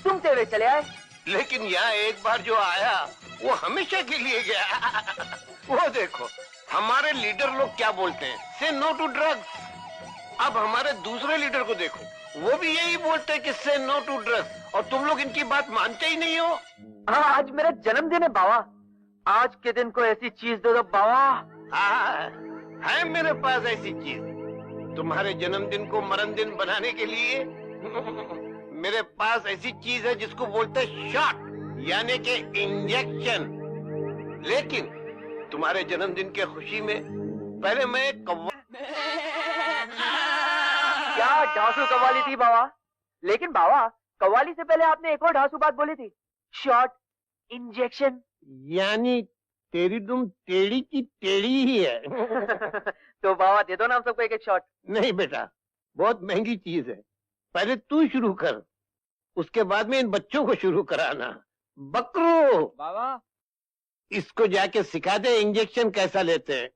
तुम तेरे चले आए। लेकिन यहाँ एक बार जो आया वो हमेशा के लिए गया। वो देखो, हमारे लीडर लोग क्या बोलते हैं, से नो टू ड्रग्स। अब हमारे दूसरे लीडर को देखो, वो भी यही बोलते हैं कि से नो टू ड्रग्स, और तुम लोग इनकी बात मानते ही नहीं हो। हाँ, आज मेरा जन्मदिन है बाबा, आज के दिन को ऐसी चीज दे दो बाबा। हाँ, है मेरे पास ऐसी चीज। तुम्हारे जन्मदिन को मरण दिन बनाने के लिए मेरे पास ऐसी चीज है जिसको बोलते हैं शॉट, यानी कि इंजेक्शन। लेकिन तुम्हारे जन्मदिन के खुशी में पहले मैं क्या ढासू कव्वाली थी बाबा? लेकिन बाबा, कव्वाली से पहले आपने एक और ढासू बात बोली थी, शॉट इंजेक्शन। यानी तेरी तुम टेढ़ी की टेढ़ी ही है। तो बाबा दे दो ना हम सबको एक एक शॉट। नहीं बेटा, बहुत महंगी चीज है, पहले तू शुरू कर, उसके बाद में इन बच्चों को शुरू कराना। बकरू बाबा, इसको जाके सिखा दे इंजेक्शन कैसा लेते हैं।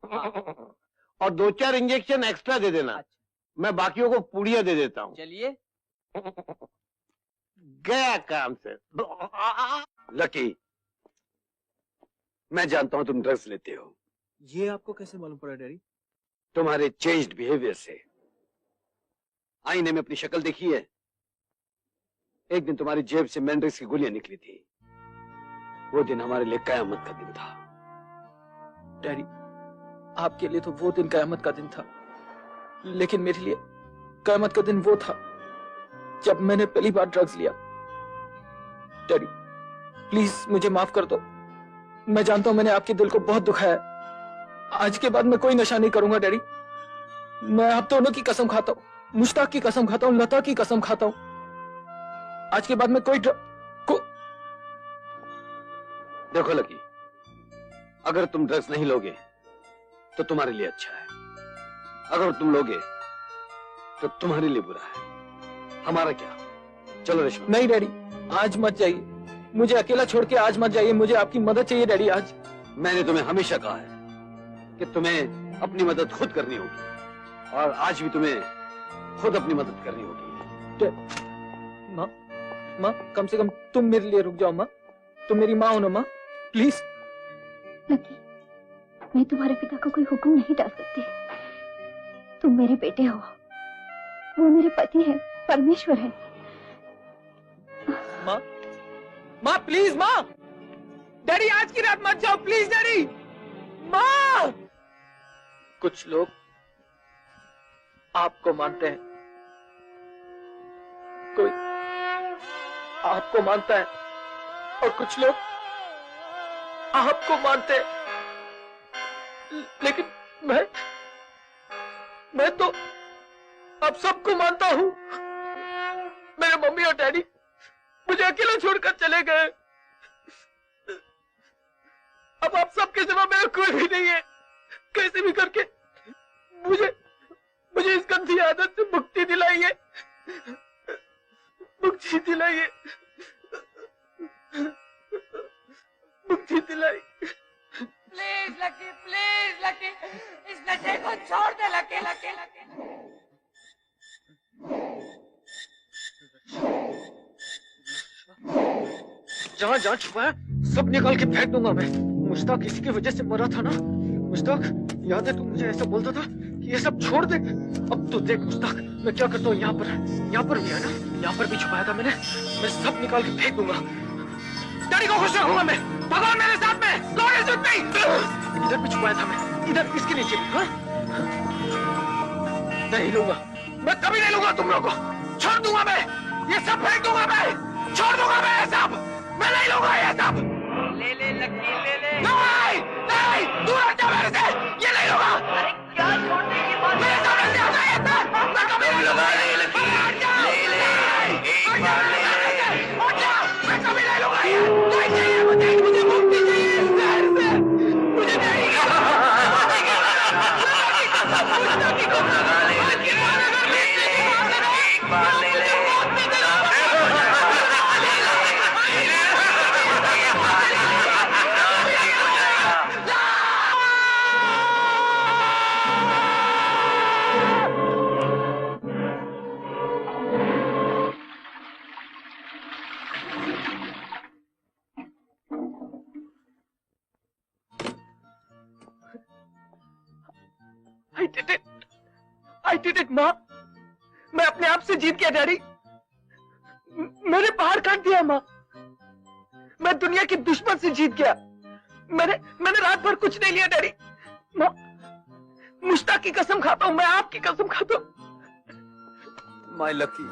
और 2-4 इंजेक्शन एक्स्ट्रा दे देना। अच्छा। मैं बाकियों को पूड़ियां दे देता हूँ। चलिए। गया काम से। लकी, मैं जानता हूं तुम ड्रग्स लेते हो। ये आपको कैसे मालूम पड़ा डैडी? तुम्हारे चेंज्ड बिहेवियर से। आईने में अपनी शक्ल देखी है? एक दिन तुम्हारी जेब से मैंड्रिक्स की गोलियां निकली थी। वो दिन हमारे लिए कयामत का दिन था। डैडी, आपके लिए तो वो दिन कयामत का दिन था, लेकिन मेरे लिए कयामत का दिन वो था जब मैंने पहली बार ड्रग्स लिया। डैडी, प्लीज मुझे माफ कर दो। मैं जानता हूं मैंने आपके दिल को बहुत दुखाया है। आज के बाद मैं कोई नशा नहीं करूंगा डैडी। मैं आप दोनों की कसम खाता हूं, मुश्ताक की कसम खाता हूं, लता की कसम खाता हूं। आज के बाद मैं कोई देखो लकी, अगर तुम ड्रग्स नहीं लोगे तो तुम्हारे लिए अच्छा है, अगर तुम लोगे तो तुम्हारे लिए बुरा है। हमारा क्या? चलो रेशमा। नहीं डैडी, आज मत जाइए, मुझे अकेला छोड़ के आज मत जाइए, मुझे आपकी मदद चाहिए डैडी। आज मैंने तुम्हें हमेशा कहा है कि तुम्हें अपनी मदद खुद करनी होगी, और आज भी तुम्हें खुद अपनी मदद करनी होगी। माँ, माँ, कम से कम तुम मेरे लिए रुक जाओ माँ, तुम मेरी माँ हो ना माँ, प्लीज। लकी, मैं तुम्हारे पिता को कोई हुक्म नहीं डाल सकती। तुम मेरे बेटे हो, वो मेरे पति है, परमेश्वर है। माँ, माँ प्लीज माँ, डैडी आज की रात मत जाओ प्लीज डैडी। माँ, कुछ लोग आपको मानते हैं, कोई आपको मानता है और कुछ लोग आपको मानते हैं, लेकिन मैं तो आप सबको मानता हूँ। मेरे मम्मी और डैडी मुझे अकेला छोड़कर चले गए। अब आप सबके सिवा मेरा कोई भी नहीं है। कैसे भी करके मुझे इस गंदी आदत से मुक्ति दिलाइए, मुक्ति दिलाइए, मुक्ति दिलाइए। प्लीज लकी, इस नशे को छोड़ दे लकी। जहाँ जहाँ छुपा है सब निकाल के फेंक दूंगा मैं। मुश्ताक इसी की वजह से मरा था ना। मुश्ताक, याद है तू मुझे ऐसा बोलता था कि ये सब छोड़ दे। अब तो देख मुश्ताक, मैं क्या करता हूँ। यहाँ पर भी है ना, यहाँ पर भी छुपाया था मैंने। मैं सब निकाल के फेंक दूंगा। डैडी को खुश रखूंगा मैं। भगवान मेरे साथ में। God is with me. इधर भी छुपाया था मैं, इधर इसके नीचे भी। हाँ, नहीं लूंगा मैं, कभी नहीं लूंगा तुम लोगों को। छोड़ दूंगा मैं, ये सब फेंक दूंगा मैं, छोड़ दूंगा मैं ये सब। मैं नहीं लूंगा ये सब। ले लकी ले। नहीं, दूर हट जा मेरे से। ये नहीं लूंगा। अरे क्या छोड़ने की बात मेरे सामने से हटा ये सब। मैं कभी नहीं लूंगा। एक बार ले। मैं कभी नहीं लूंगा ये। नहीं चाहिए मुझे मुक्ति चाहिए इस शहर से। मुझे नहीं। एक बार ले। I did it, माँ। मैं अपने आप से जीत गया डैडी। मैंने पहाड़ काट दिया माँ। मैं दुनिया के दुश्मन से जीत गया। मैंने रात भर कुछ नहीं लिया डैडी। माँ, मुश्ताक की कसम खाता हूँ, मैं आपकी कसम खाता हूँ। माय लकी,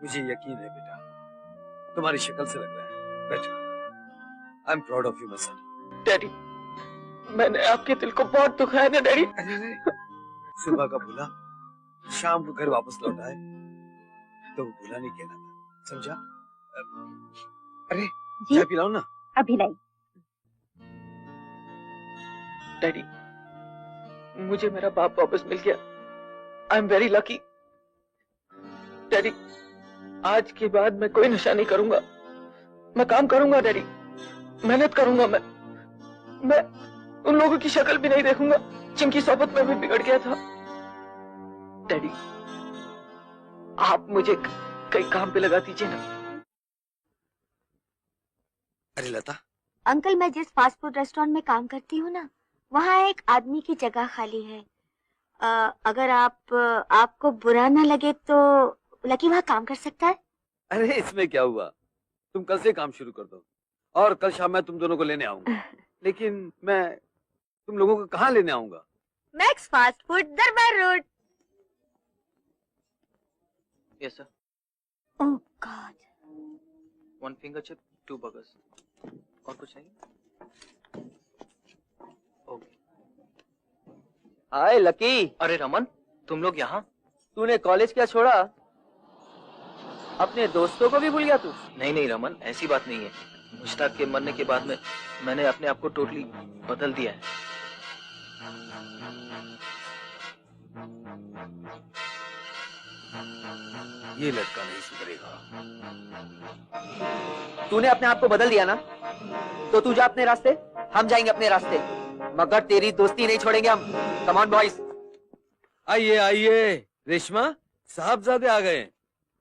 मुझे यकीन है बेटा, तुम्हारी शक्ल से लग रहा है। बैठो। I am proud of you my son. Daddy, मैंने आपके दिल को बहुत दुखाया ना डैडी। सुबह का भूला शाम को घर वापस लौट आए तो वो भूला नहीं कहना था, समझा? अरे चाय पिलाओ ना। अभी लाई। डैडी, मुझे मेरा बाप वापस मिल गया। I am very lucky. Daddy, आज के बाद मैं कोई नशा नहीं करूंगा। मैं काम करूंगा डैडी, मेहनत करूंगा। मैं उन लोगों की शक्ल भी नहीं देखूंगा जिनकी सोबत में भी बिगड़ गया था। डैडी, आप मुझे कई काम पे लगा दीजिए ना। अरे लता, अंकल, मैं जिस फास्ट फूड रेस्टोरेंट में काम करती हूँ ना, वहाँ एक आदमी की जगह खाली है। अगर आपको बुरा ना लगे तो लकी वहाँ काम कर सकता है। अरे इसमें क्या हुआ, तुम कल से काम शुरू कर दो और कल शाम मैं तुम दोनों को लेने आऊंगा। लेकिन मैं तुम लोगों को कहाँ लेने आऊंगा? Max fast food, Darbar road. Yes sir. Oh god. 1 finger chip, 2 burgers। और कुछ नहीं? ओके। Hi Lucky. अरे रमन, तुम लोग यहाँ? तूने कॉलेज क्या छोड़ा? अपने दोस्तों को भी भूल गया तू? नहीं रमन, ऐसी बात नहीं है। मुश्ताक के मरने के बाद में मैंने अपने आप को टोटली बदल दिया है। ये लड़का नहीं सुधरेगा। तूने अपने आप को बदल दिया ना, तो तू जा अपने रास्ते, हम जाएंगे अपने रास्ते, मगर तेरी दोस्ती नहीं छोड़ेंगे हम। Come on boys. आइए आइए, रेशमा साहबजादे आ गए।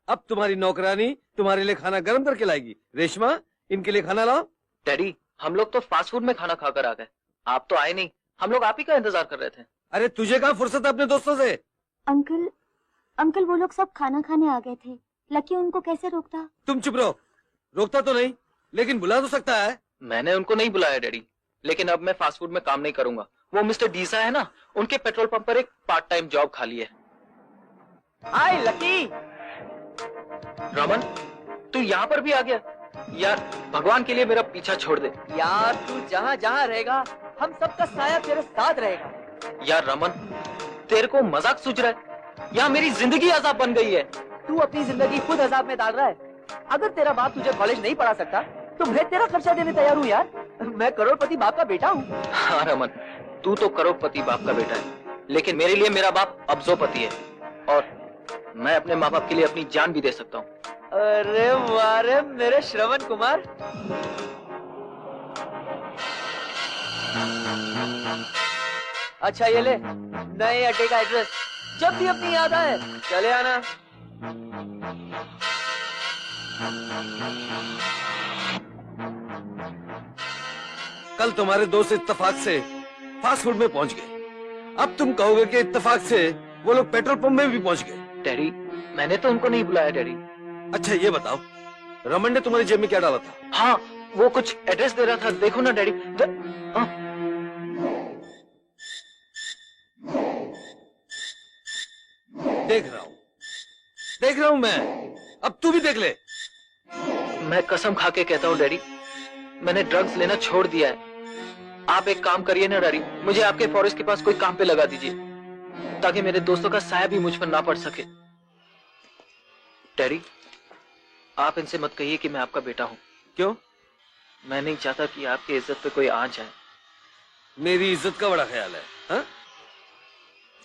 अब तुम्हारी नौकरानी तुम्हारे लिए खाना गर्म करके लाएगी। रेशमा, इनके लिए खाना लाओ। डैडी, हम लोग तो फास्ट फूड में खाना खाकर आ गए, आप तो आए नहीं। हम लोग आप ही का इंतजार कर रहे थे। अरे तुझे कहाँ फुर्सत है अपने दोस्तों से? अंकल वो लोग सब खाना खाने आ गए थे। लकी उनको कैसे रोकता? तुम चुप रहो। रोकता तो नहीं, लेकिन बुला तो सकता है। मैंने उनको नहीं बुलाया डैडी, लेकिन अब मैं फास्ट फूड में काम नहीं करूंगा। वो मिस्टर डीसा है ना, उनके पेट्रोल पंप पर एक पार्ट टाइम जॉब खाली है। हाय लकी। रमन, तू यहाँ पर भी आ गया? यार भगवान के लिए मेरा पीछा छोड़ दे। यार तू जहाँ जहाँ रहेगा हम सबका साया तेरे साथ रहेगा। यार रमन, तेरे को मजाक सूझ रहा है? यहाँ मेरी जिंदगी अजाब बन गई है। तू अपनी जिंदगी खुद अजाब में डाल रहा है। अगर तेरा बाप तुझे कॉलेज नहीं पढ़ा सकता तो मैं तेरा खर्चा देने तैयार हूँ यार। मैं करोड़पति बाप का बेटा हूँ। हाँ रमन, तू तो करोड़पति बाप का बेटा है, लेकिन मेरे लिए मेरा बाप अब्जोपति है, और मैं अपने माँ बाप के लिए अपनी जान भी दे सकता हूँ। अरे वारे मेरे श्रवण कुमार। अच्छा ये ले नए अड्डे का एड्रेस, जब भी अपनी याद आए चले आना। कल तुम्हारे दोस्त इत्तेफाक से फास्ट फूड में पहुंच गए, अब तुम कहोगे कि इत्तेफाक से वो लोग पेट्रोल पंप में भी पहुंच गए। डैडी, मैंने तो उनको नहीं बुलाया डैडी। अच्छा ये बताओ, रमन ने तुम्हारी जेब में क्या डाला था? हाँ, वो कुछ एड्रेस दे रहा था, देखो ना डैडी। देख रहा हूँ मैं, अब तू भी देख ले। मैं कसम खा के कहता हूँ डैडी, मैंने ड्रग्स लेना छोड़ दिया है। आप एक काम करिए ना डैडी, मुझे आपके फॉरेस्ट के पास कोई काम पे लगा दीजिए, ताकि मेरे दोस्तों का साया भी मुझ पर ना पड़ सके। डैडी, आप इनसे मत कहिए कि मैं आपका बेटा हूँ। क्यों? मैं नहीं चाहता कि आपकी इज्जत पे कोई आ जाए। मेरी इज्जत का बड़ा ख्याल है, हा?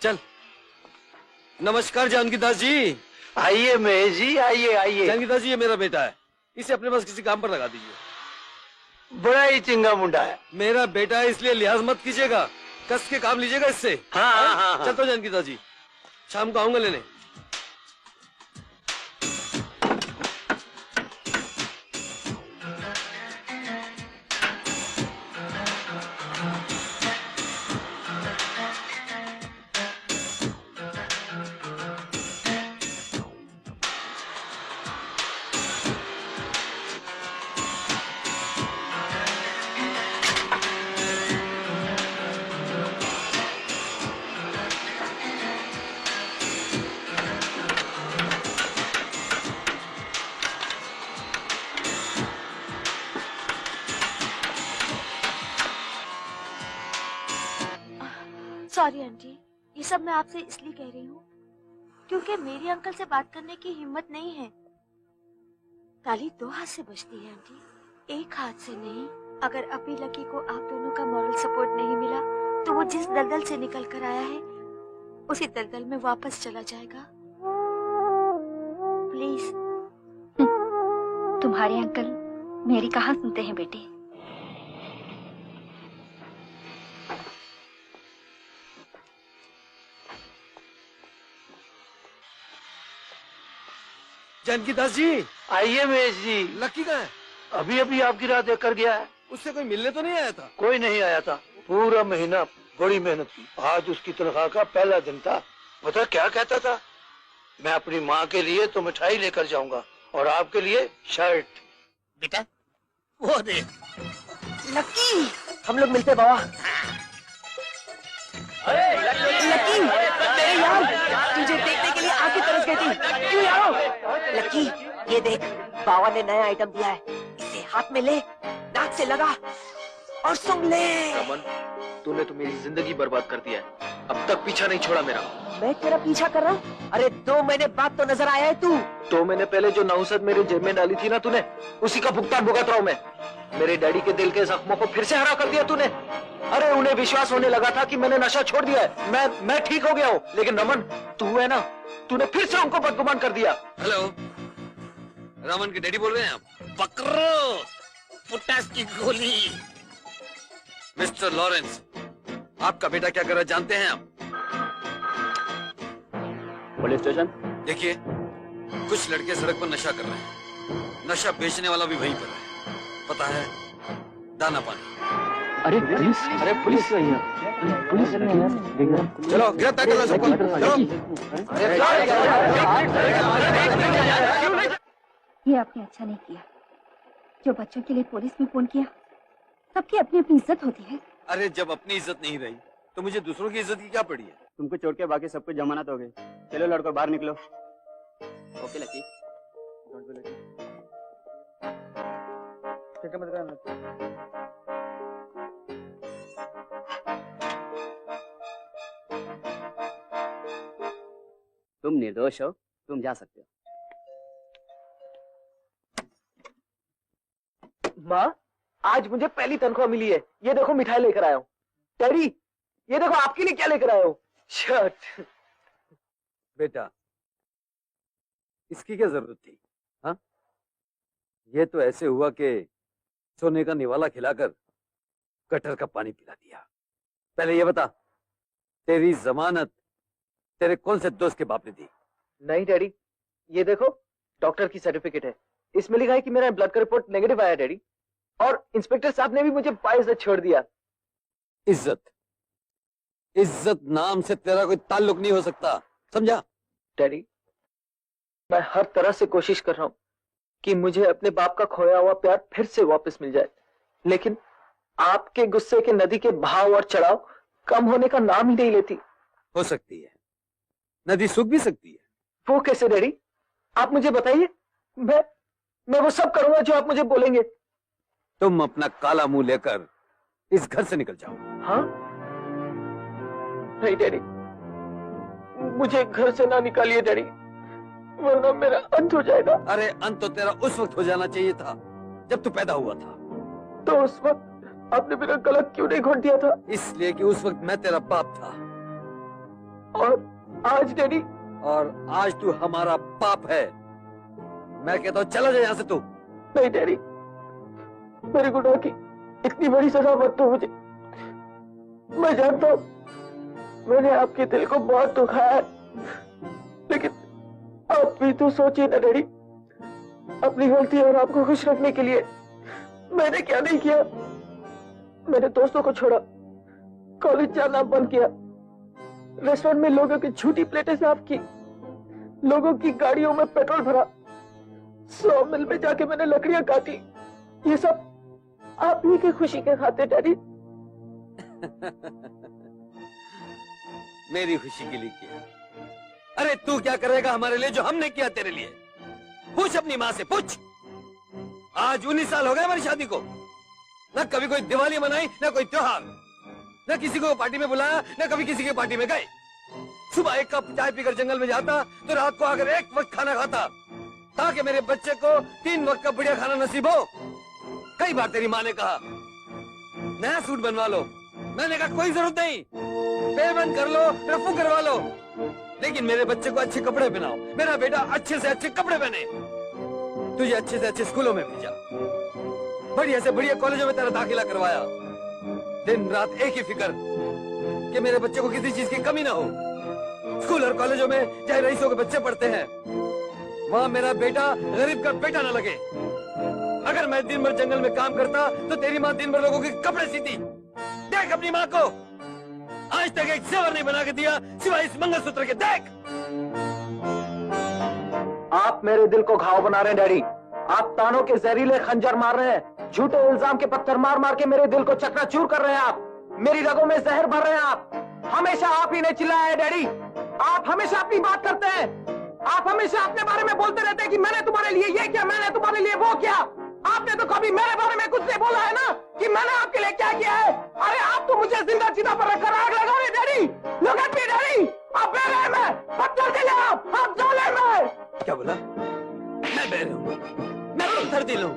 चल। नमस्कार जानकी दास जी। आइए महेश जी, आइए आइए। जानकी दास जी, ये मेरा बेटा है, इसे अपने पास किसी काम पर लगा दीजिए। बड़ा ही चिंगा मुंडा है। मेरा बेटा है, इसलिए लिहाज मत कीजिएगा, कस के काम लीजिएगा इससे। हाँ। चल तो जानकी दास जी, शाम को आऊंगा लेने। सॉरी आंटी, ये सब मैं आपसे इसलिए कह रही हूँ क्योंकि मेरी अंकल से बात करने की हिम्मत नहीं है। ताली दो हाथ से बजती है आंटी, एक हाथ से नहीं। अगर अभी लकी को आप दोनों का मॉरल सपोर्ट नहीं मिला तो वो जिस दलदल से निकल कर आया है उसी दलदल में वापस चला जाएगा। प्लीज। तुम्हारे अंकल मेरी कहाँ सुनते हैं बेटे। जानकी दास जी। आइए महेश जी। लकी कहाँ है? अभी अभी आपकी राह देख कर गया है। उससे कोई मिलने तो नहीं आया था? कोई नहीं आया था, पूरा महीना बड़ी मेहनत की। आज उसकी तनख्वाह का पहला दिन था। पता क्या कहता था, मैं अपनी माँ के लिए तो मिठाई लेकर जाऊंगा और आपके लिए शर्ट। बेटा वो देख। लकी, हम लोग मिलते बाबा। लकी, मेरे यार, तुझे देखने के लिए आगे तरस गई थी। क्यों यारो? लकी, ये देख, बाबा ने नया आइटम दिया है, इसे हाथ में ले, नाक से लगा और सुन ले। रमन, तूने तो मेरी जिंदगी बर्बाद कर दिया है, अब तक पीछा नहीं छोड़ा मेरा। मैं तेरा पीछा कर रहा हूँ? अरे 2 महीने बाद तो नजर आया है तू। 2 महीने पहले जो नौसद मेरे जेब में डाली थी ना तूने, उसी का भुगतान भुगत रहा हूँ मैं। मेरे डैडी के दिल के जख्मों को फिर से हरा कर दिया तूने। अरे उन्हें विश्वास होने लगा था कि मैंने नशा छोड़ दिया है, मैं ठीक हो गया हूँ, लेकिन रमन तू है ना, तूने फिर से उनको बदगुमान कर दिया। हेलो, रमन के डैडी बोल रहे हैं आप? पकड़ो पुटास की गोली। मिस्टर लॉरेंस, आपका बेटा क्या कर रहा है जानते हैं आप? Police station. देखिए, कुछ लड़के सड़क पर नशा कर रहे हैं, नशा बेचने वाला भी वहीं पर है, पता है, दाना पानी। अरे पुलिस है, पुलिस चलो गिरफ्तार करो सबको। ये आपने अच्छा नहीं किया, जो बच्चों के लिए पुलिस में फोन किया सबकी अपनी अपनी इज्जत होती है। अरे जब अपनी इज्जत नहीं रही तो मुझे दूसरों की इज्जत की क्या पड़ी है? तुमको छोड़ के बाकी सबको जमानत हो गई। चलो लड़को बाहर निकलो। Okay lucky. ठीक है, मत करना। तुम निर्दोष हो, तुम जा सकते हो। माँ, आज मुझे पहली तनख्वाह मिली है। ये देखो मिठाई लेकर आया हूँ। डैडी, ये देखो आपके लिए क्या लेकर आया हूँ। शर्ट। बेटा, इसकी क्या जरूरत थी? हाँ, ये तो ऐसे हुआ कि सोने का निवाला खिलाकर गटर का पानी पिला दिया। पहले ये बता, तेरी जमानत तेरे कौन से दोस्त के बाप ने दी? नहीं डैडी, ये देखो डॉक्टर की सर्टिफिकेट है। इसमें लिखा है कि मेरा ब्लड का रिपोर्ट नेगेटिव आया डैडी। और इंस्पेक्टर साहब ने भी मुझे बाइज्जत छोड़ दिया। इज्जत, इज्जत नाम से तेरा कोई ताल्लुक नहीं हो सकता, समझा? डैडी, मैं हर तरह से कोशिश कर रहा हूँ कि मुझे अपने बाप का खोया हुआ प्यार फिर से वापस मिल जाए, लेकिन आपके गुस्से के नदी के बहाव और चढ़ाव कम होने का नाम ही नहीं लेती। हो सकती है, नदी सूख भी सकती है। वो कैसे डैडी? आप मुझे बताइए। मैं वो सब करूंगा जो आप मुझे बोलेंगे। तुम अपना काला मुंह लेकर इस घर से निकल जाओ। हाँ? नहीं डैडी, मुझे घर से ना निकालिए डैडी, वरना मेरा अंत हो जाएगा। अरे अंत तो तेरा उस वक्त हो जाना चाहिए था जब तू पैदा हुआ था। तो उस वक्त आपने मेरा गला क्यों नहीं घोंट दिया था? इसलिए कि उस वक्त मैं तेरा बाप था। और आज डैडी? और आज तू हमारा बाप है। मैं कहता हूँ चला जाए यहाँ से तू। नहीं डैडी, मेरे गुनाह की इतनी बड़ी सजा मत दो मुझे। मैं जानता हूँ मैंने आपके दिल को बहुत दुखाया है, लेकिन आप भी तो सोचिए ना डैडी, अपनी गलती और आपको खुश रखने के लिए मैंने क्या नहीं किया। मैंने दोस्तों को छोड़ा, कॉलेज जाना बंद किया, रेस्टोरेंट में लोगों की झूठी प्लेटें साफ की, लोगों की गाड़ियों में पेट्रोल भरा, 100 मिल में जाके मैंने लकड़ियां काटी। ये सब आप ही की खुशी के खातिर डैडी। मेरी खुशी के लिए किया। अरे तू क्या करेगा हमारे लिए जो हमने किया तेरे लिए? पूछ अपनी माँ से, पूछ। आज 19 साल हो गए हमारी शादी को। न कभी कोई दिवाली मनाई, न कोई त्योहार, न किसी को पार्टी में बुलाया, न कभी किसी की पार्टी में गए। सुबह एक कप चाय पीकर जंगल में जाता तो रात को आकर एक वक्त खाना खाता, ताकि मेरे बच्चे को 3 वक्त का बढ़िया खाना नसीब हो। कई बार तेरी माँ ने कहा नया सूट बनवा लो, मैंने कहा कोई जरूरत नहीं, पेबंद कर लो, रफू करवा लो, लेकिन मेरे बच्चे को अच्छे कपड़े पहनाओ, मेरा बेटा अच्छे से अच्छे कपड़े पहने। तुझे अच्छे से अच्छे स्कूलों में भेजा, बढ़िया से बढ़िया कॉलेजों में तेरा दाखिला करवाया। दिन रात एक ही फिक्र कि मेरे बच्चे को किसी चीज की कमी ना हो। स्कूल और कॉलेजों में चाहे रईसों के बच्चे पढ़ते हैं, वहाँ मेरा बेटा गरीब का बेटा न लगे। अगर मैं दिन भर जंगल में काम करता तो तेरी माँ दिन भर लोगों के कपड़े सीती। देख अपनी माँ को, आज तक एक जेवर नहीं बना के दिया सिवाय इस मंगलसूत्र के। देख, आप मेरे दिल को घाव बना रहे हैं डैडी। आप तानों के जहरीले खंजर मार रहे हैं, झूठे इल्जाम के पत्थर मार मार के मेरे दिल को चकनाचूर कर रहे हैं आप। मेरी रगों में जहर भर रहे हैं आप। हमेशा आप ही ने चिल्लाया है डैडी। आप हमेशा अपनी बात करते हैं, आप हमेशा अपने बारे में बोलते रहते हैं कि मैंने तुम्हारे लिए ये किया, मैंने तुम्हारे लिए वो किया। आपने तो कभी मेरे बारे में कुछ नहीं बोला है ना कि मैंने आपके लिए क्या किया है। अरे आप तो मुझे जिंदा चिता पर रखकर आग लगा रहे daddy. Look at me daddy, आप बेरहम में पत्थर दिल आप जोले में। क्या बोला? मैं बेरहम हूँ, मैं पत्थर दिल हूँ,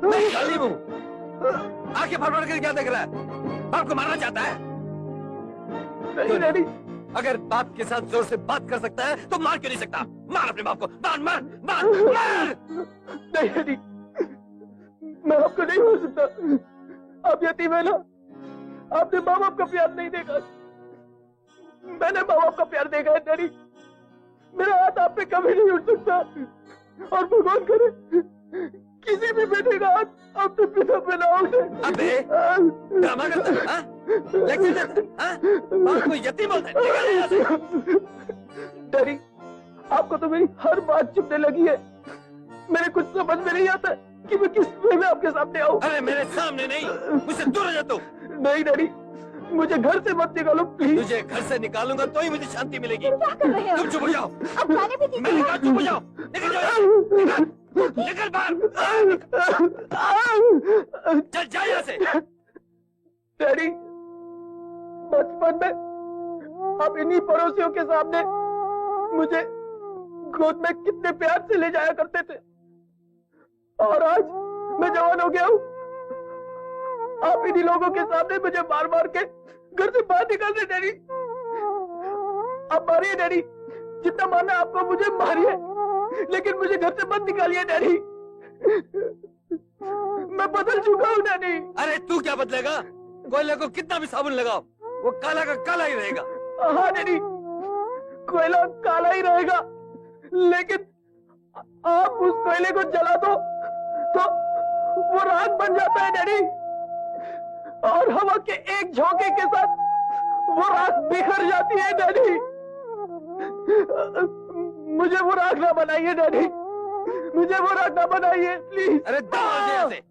मैं जालिम हूँ। आंखें फाड़ फाड़ कर क्या देख रहा है? आपको मारना चाहता है? नहीं डैडी, अगर बाप के साथ जोर से बात कर सकता है तो मार क्यों नहीं सकता? मार अपने बाप को, मार मार मार मार। नहीं डैडी, मैं आपको नहीं मार सकता। आप यतीम है ना, आपने माँ बाप का प्यार नहीं देखा। मैंने माँ बाप का प्यार देखा है डैडी। मेरा हाथ आप पे कभी नहीं उठ सकता, और भगवान करे किसी भी बेटे का हाथ अपने पिता पे ना उठे। अबे ड्रामा करता है, हाँ? लेक्चर देता है, हाँ? बाप को यतीम बोलता है, निकल यहाँ से। डैडी, आपको तो मेरी हर बात चुभने लगी है। मेरे कुछ समझ में नहीं आता। कि मैं किस वे में आपके सामने आऊं। अरे मेरे सामने नहीं, मुझसे दूर हो जा तू। नहीं डैडी, मुझे घर से मत निकालो प्लीज। तुझे घर से निकालूंगा तो ही मुझे शांति मिलेगी। क्या कर रहे हो? तुम चुप हो जाओ। अब जाने भी दीजिए। मैंने कहा चुप हो जाओ। निकल जाओ, निकल बाहर। चल जा यहाँ से। डैडी, बचपन में आप इन्हीं पड़ोसियों के सामने मुझे गोद में कितने प्यार से ले जाया करते थे, और आज मैं जवान हो गया हूँ, आप इन्हीं लोगों के सामने मुझे मार मार के घर से बाहर निकाल दे। डैडी, आप मारिए डैडी, जितना मारना आपको मुझे मारिए, लेकिन मुझे घर से मत निकालिए डैडी। मैं बदल चुका हूँ डैडी। अरे तू क्या बदलेगा? कोयले को कितना भी साबुन लगाओ, वो काला का काला ही रहेगा। हाँ डैडी, कोयला काला ही रहेगा, लेकिन आप उस कोयले को जला दो तो वो राख बन जाता है डैडी, और हवा के एक झोंके के साथ वो राख बिखर जाती है डैडी। मुझे वो राख ना बनाइए डैडी, मुझे वो राख ना बनाइए प्लीज। अरे दौड़ यहाँ से।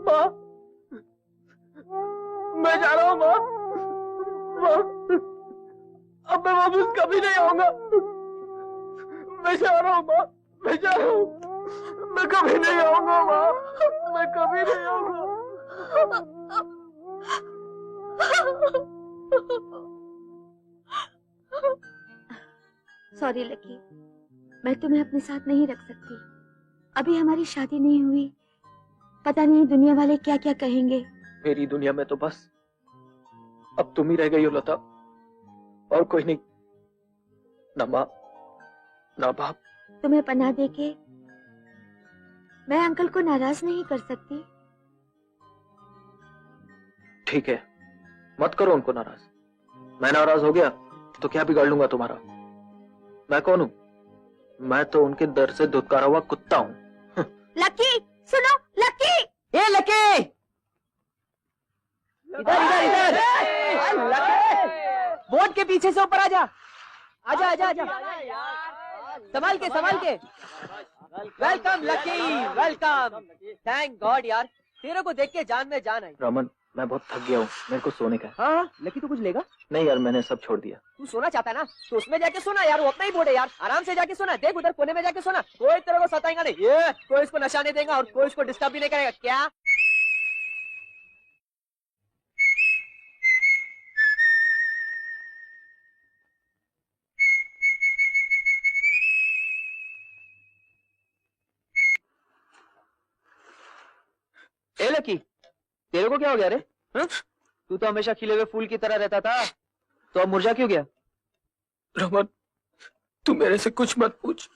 माँ, मैं जा रहा हूँ माँ। माँ, अब मैं वापस कभी नहीं आऊंगा। मैं जा रहा हूँ माँ, मैं जा रहा हूँ। मैं कभी नहीं आऊंगा माँ, मैं कभी नहीं आऊंगा। सॉरी लकी, मैं तुम्हें अपने साथ नहीं रख सकती। अभी हमारी शादी नहीं हुई, पता नहीं दुनिया वाले क्या क्या कहेंगे। मेरी दुनिया में तो बस अब तुम ही रह गई हो लता, और कोई नहीं, ना माँ ना बाप। तुम्हें पनाह देके मैं अंकल को नाराज नहीं कर सकती। ठीक है, मत करो उनको नाराज। मैं नाराज हो गया तो क्या बिगाड़ लूंगा तुम्हारा? मैं कौन हूँ? मैं तो उनके दर से धुतकारा हुआ कुत्ता हूँ। लकी सुनो, लकी। ए लकी, इधर इधर इधर, बोर्ड के पीछे से ऊपर आजा, आजा आजा आजा, संभाल के संभाल के। Welcome lucky, welcome. Thank God यार, तेरे को देख के जान में जान आई। रमन, मैं बहुत थक गया हूँ, मेरे को सोने का है। हाँ लकी, तू कुछ लेगा? नहीं यार, मैंने सब छोड़ दिया। तू सोना चाहता है ना, तो उसमें जाके सोना यार, वो अपना ही बोर्ड है यार, आराम से जाके सोना। देख उधर कोने में जाके सोना, कोई तेरे को सताएगा नहीं, ये कोई इसको नशा नहीं देगा और कोई इसको डिस्टर्ब भी नहीं करेगा। क्या ए लकी, तेरे को क्या हो गया रे? तू तो हमेशा खिले हुए फूल की तरह रहता था, तो अब मुरझा क्यों गया? रमन, तू मेरे से कुछ मत पूछ।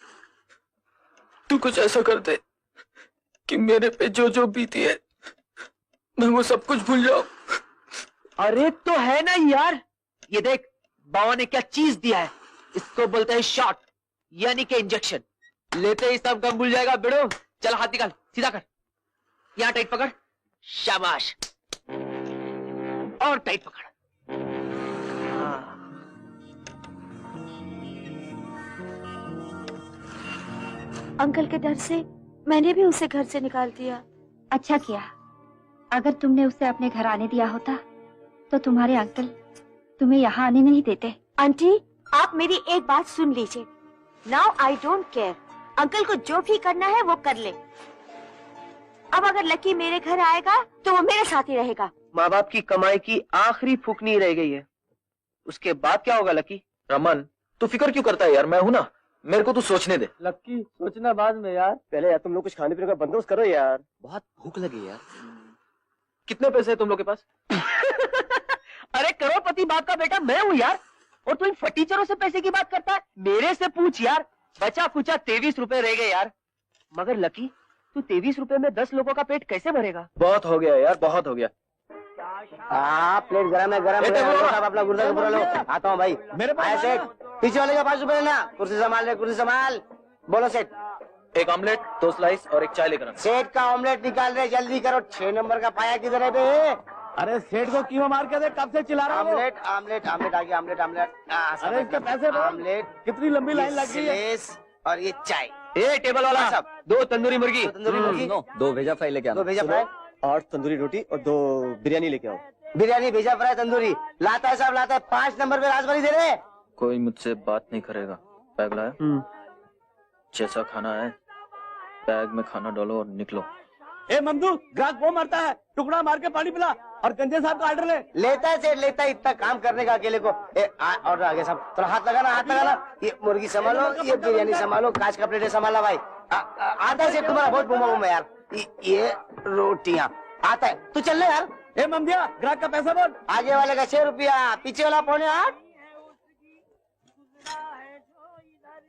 तू कुछ ऐसा कर दे कि मेरे पे जो जो बीती है मैं वो सब कुछ भूल जाऊं। अरे तो है ना यार, ये देख बाबा ने क्या चीज दिया है, इसको बोलते हैं शॉट, यानी कि इंजेक्शन। लेते ही सब गम भूल जाएगा। बेड़ो चल, हाथ निकाल, सीधा कर, यहाँ टाइट पकड़, शाबाश, और टाइट पकड़। अंकल के डर से मैंने भी उसे घर से निकाल दिया। अच्छा किया। अगर तुमने उसे अपने घर आने दिया होता तो तुम्हारे अंकल तुम्हें यहाँ आने नहीं देते। आंटी, आप मेरी एक बात सुन लीजिए। Now I don't care, uncle को जो भी करना है वो कर ले। अब अगर लकी मेरे घर आएगा तो वो मेरे साथ ही रहेगा। माँ बाप की कमाई की आखिरी फूकनी रह गई है, उसके बाद क्या होगा लकी? रमन, तू फिक्र क्यों करता है यार, मैं हूं ना, मेरे को तू सोचने दे। लक्की, सोचना बाद में यार, पहले यार तुम लोग कुछ खाने पीने का बंदोबस्त करो यार। बहुत भूख लगी यार। कितने पैसे है तुम लोग के पास? अरे करोड़पति बाप का बेटा मैं हूँ यार, और तू इन फटीचरों से पैसे की बात करता है? मेरे से पूछ यार, बचा कुचा 23 रुपए रह गए यार। मगर लकी, तू 23 रुपए में 10 लोगों का पेट कैसे भरेगा? बहुत हो गया यार, बहुत हो गया। प्लेट गरम है, गरम है। अपना गुर्दा पूरा लो। आता हूँ भाई। मेरे पास सेठ, पीछे वाले का 5 रुपए लेना। कुर्सी संभाल ले, कुर्सी संभाल। बोलो सेठ। एक ऑमलेट, 2 स्लाइस और एक चाय लेकर आना। सेठ का ऑमलेट निकाल रहे, जल्दी करो। 6 नंबर का पाया किधर है बे? अरे सेठ को कीमा मार के दे, कब से चिल्ला रहा है? ऑमलेट ऑमलेट ऑमलेट आ गया, ऑमलेट ऑमलेट। अरे इसके पैसे दो। ऑमलेट, कितनी लंबी लाइन लग गई है? और ये चाय। ए टेबल वाला सब 2 तंदूरी मुर्गी। तंदूरी मुर्गी, 2 भेजा फ्राई लेके आना। 2 भेजा फ्राई, 8 तंदूरी रोटी और 2 बिरयानी लेके आओ। बिरयानी, भेजा फ्राई, तंदूरी लाता है साहब, लाता है। 5 नंबर पे राजभरी दे रहे। कोई मुझसे बात नहीं करेगा। बैग लाया? जैसा खाना है बैग में खाना डालो और निकलो। ए ममदू, ग्राहक वो मरता है, टुकड़ा मार के पानी पिला और गंजे साहब का ऑर्डर ले। लेता है सेठ, लेता है। इतना काम करने का अकेले को। ऑर्डर आ गया साहब, थोड़ा हाथ लगाना, हाथ लगाना। ये मुर्गी संभालो, ये बिरयानी संभालो, कांच का प्लेट संभाला भाई। आता है सेठ तुम्हारा बहुत बुमा बुमा यार। ये रोटियां आता है, तू चल ले यार। ए ममदिया, ग्राहक का पैसा बोल। आगे वाले का 6 रुपया, पीछे वाला 7.25।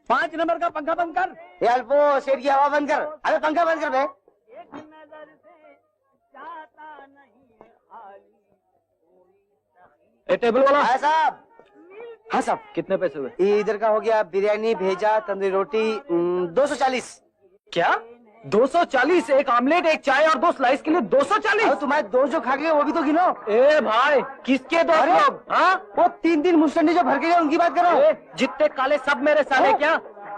5 नंबर का पंखा बंद कर। ये अल्पो, सेठ की हवा बंद कर। अरे पंखा बंद कर बे। ए टेबल वाला। हाँ साहब। हाँ साहब। कितने पैसे हुए? इधर का हो गया बिरयानी, भेजा, तंदूरी रोटी 240। क्या 240? एक आमलेट, एक चाय और 2 स्लाइस के लिए 240? तुम्हारे 2 जो खा गए वो भी तो गिनो। ए भाई, किसके 2 लोग? हाँ, वो 3 मुस्टंडी जो भर के गए उनकी बात करो। जितने काले सब मेरे साले। क्या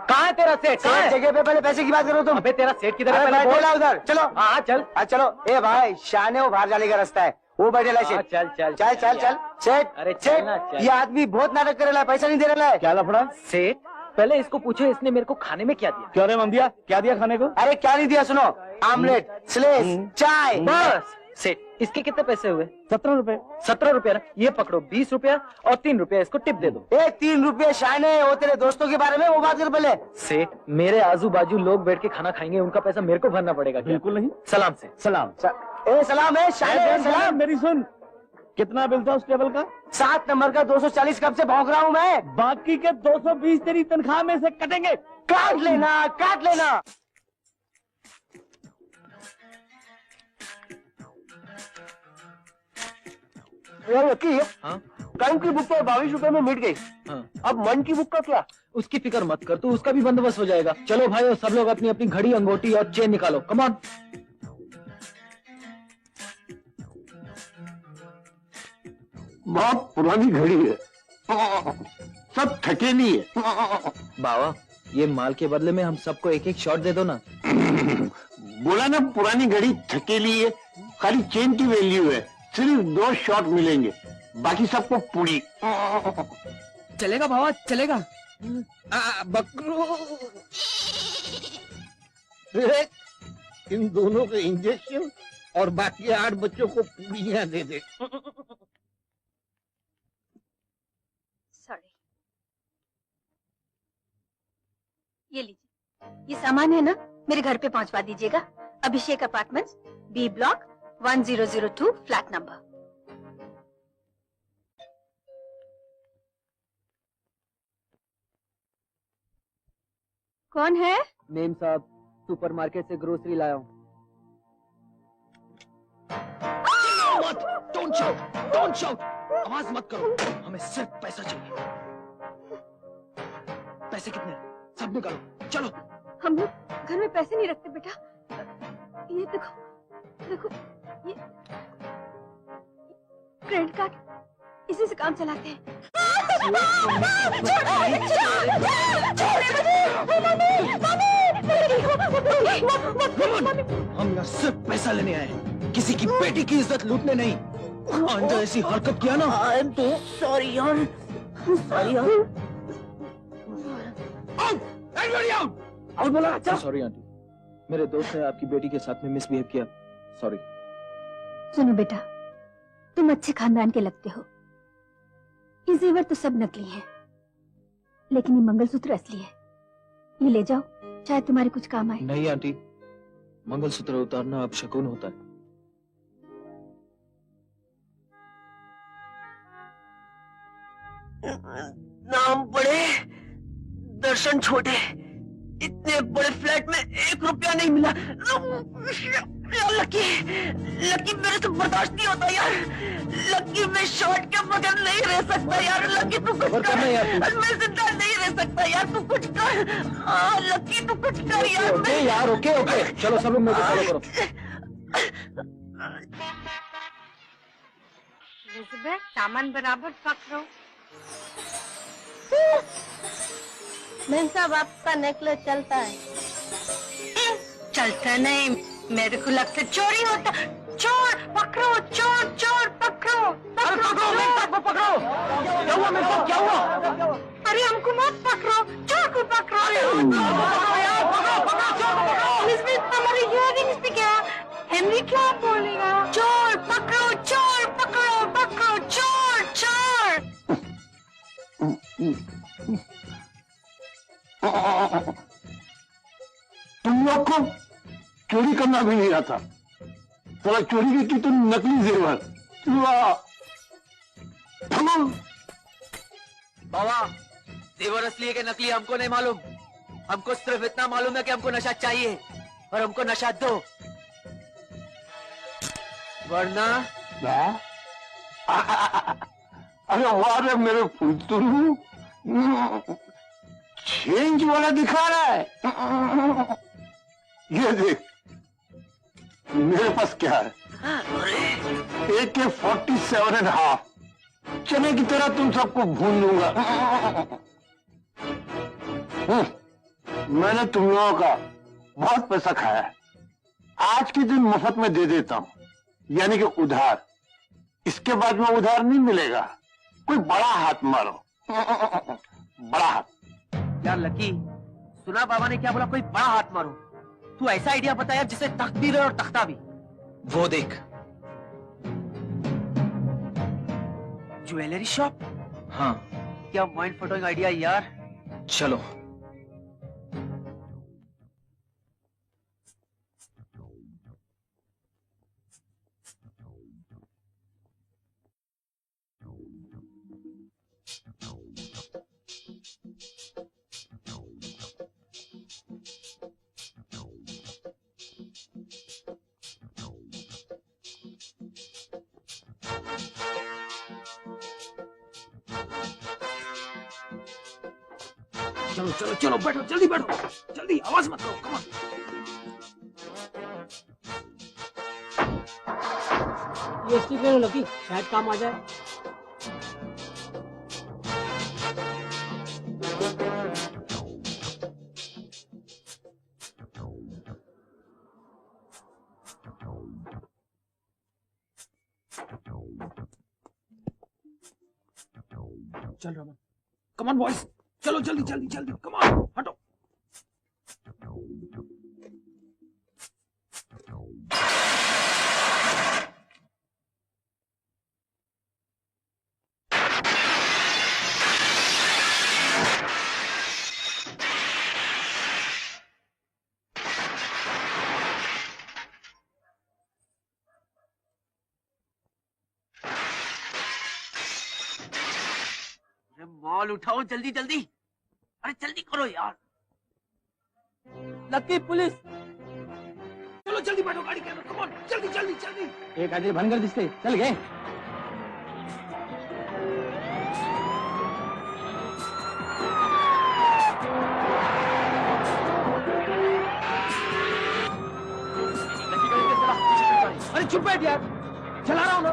कहाँ है तेरा सेठ? जगह पे पहले पैसे की बात करो तुम। अबे तेरा सेठ किधर है? पहले बोला उधर। चलो हाँ चल। चलो। ए भाई, शान है वो, बाहर जाने का रास्ता है वो, बैठे ला सेठ। चल चल चल चल चल सेठ। अरे सेठ, ये आदमी बहुत नाटक करे ला, पैसा नहीं दे रहा है। क्या लफड़ा? सेठ पहले इसको पूछो इसने मेरे को खाने में क्या दिया। क्यों रे ममदिया, क्या दिया खाने को? अरे क्या नहीं दिया सुनो, आमलेट, स्लेस, चाय। बस। सेठ इसके कितने पैसे हुए? 17 रुपए। 17 रुपया ना, ये पकड़ो 20 रुपया और 3 रुपया इसको टिप दे दो। 3 रुपये शान है वो, तेरे दोस्तों के बारे में वो बात कर पहले। सेठ मेरे आजू बाजू लोग बैठ के खाना खाएंगे, उनका पैसा मेरे को भरना पड़ेगा। बिल्कुल नहीं। सलाम से। सलाम। सलाम है शान है, सलाम। मेरी सुन, कितना बिल था उस टेबल का? 7 नंबर का 240। कब से भौंक रहा हूँ मैं। बाकी के 220 तेरी तनख्वाह में से कटेंगे। काट लेना, काट लेना। यार लकी, टाइम की बुक तो 22 रुपए में मिट गई। अब मन की बुक का क्या? उसकी फिक्र मत कर, तू उसका भी बंदोबस्त हो जाएगा। चलो भाई, सब लोग अपनी अपनी घड़ी, अंगूठी और चेन निकालो। Come on. बहुत पुरानी घड़ी है, सब थकेली है। बाबा, ये माल के बदले में हम सबको 1-1 शॉट दे दो ना। बोला ना पुरानी घड़ी थकेली है, खाली चेन की वैल्यू है। सिर्फ 2 शॉट मिलेंगे, बाकी सबको पूरी। चलेगा बाबा, चलेगा। बकरो, इन दोनों के इंजेक्शन और बाकी 8 बच्चों को पूरियां दे दे। सॉरी। ये लीजिए, ये सामान है ना, मेरे घर पे पहुंचवा दीजिएगा। Abhishek apartments, B block, 1002, flat number. कौन है? मेम साहब, सुपरमार्केट से ग्रोसरी लाया हूँ। डोंट शाउट, डोंट शाउट, आवाज मत करो, हमें सिर्फ पैसा चाहिए। पैसे कितने? सब निकालो, चलो। हम लोग घर में पैसे नहीं रखते बेटा। ये देखो, देखो, ये क्रेडिट कार्ड, इसी से काम चलाते हैं। हम यहाँ सिर्फ पैसा लेने आए हैं, किसी की बेटी की इज्जत लूटने नहीं। आइंदा ऐसी हरकत किया ना। आई एम तो सॉरी यार, सॉरी यार। आउट बोला। अच्छा सॉरी आंटी, मेरे दोस्त ने आपकी बेटी के साथ में मिसबिहेव किया, सॉरी। सुनो बेटा, तुम अच्छे खानदान के लगते हो। ये जेवर तो सब नकली हैं, लेकिन ये मंगलसूत्र असली है। ये ले जाओ, शायद तुम्हारे कुछ काम आए। नहीं आंटी, मंगलसूत्र उतारना अब शगुन होता है। नाम बड़े, दर्शन छोटे, इतने बड़े फ्लैट में 1 रुपया नहीं मिला। लकी, लकी मेरे से बर्दाश्त नहीं होता यार। लकी मैं शॉर्ट के बगैर नहीं रह सकता यार। लकी तू कुछ कर, मैं जिंदा नहीं रह सकता यार, तू कुछ कर। लकी तू कुछ कर यार। ओके यार, ओके ओके, चलो सब लोग मेरे को फॉलो करो। एलिजाबेथ, सामान बराबर पकड़ो। मैम साहब आपका नेकलेस चलता है। चलता नहीं, मेरे को लगता चोरी होता। चोर पकड़ो, चोर चोर पकड़ो, पकड़ो पकड़ो। क्या हुआ मेरे को, क्या हुआ? अरे हमको मत पकड़ो, चोर को पकड़ो। इसमें हमारे इयररिंग्स भी क्या? हेनरी क्या बोलेगा? चोर पकड़ो, चोर पकड़ो, पकड़ो, चोर चोर। तुम लोग को चोरी करना भी नहीं आता। साला चोरी की तो नकली जेवर। बाबा, जेवर असली है कि नकली हमको नहीं मालूम। हमको सिर्फ इतना मालूम है कि हमको नशा चाहिए और हमको नशा दो, वरना। अरे वाह रे मेरे फुलतुलू, चेंज वाला दिखा रहा है। ये देख मेरे पास क्या है, AK-47.5 चने की तरह तुम सबको भून लूंगा। मैंने तुम लोगों का बहुत पैसा खाया है, आज के दिन मुफ्त में दे देता हूँ, यानी कि उधार। इसके बाद में उधार नहीं मिलेगा। कोई बड़ा हाथ मारो, बड़ा हाथ। यार लकी, सुना बाबा ने क्या बोला? कोई बड़ा हाथ मारो। तू ऐसा आइडिया बता यार जिससे तख्त भी रहे और तख्ता भी। वो देख, ज्वेलरी शॉप। हाँ, क्या माइंड फोटोइंग आइडिया यार। चलो। चलो चलो चलो, बैठो, जल्दी बैठो, जल्दी, आवाज मत करो, कम ऑन। ये स्टिक ले लो लकी, शायद काम आ जाए। चल रमन, कम ऑन बॉयज, चलो जल्दी जल्दी जल्दी, कम ऑन, हटो। मॉल उठाओ जल्दी जल्दी, अरे जल्दी करो यार। Lucky police. चलो जल्दी बैठो गाड़ी के अंदर, कम ऑन, जल्दी जल्दी जल्दी। एक आदमी भनकर दिसते, चल गए। अरे चुप बैठ यार, चला रहा हूं ना।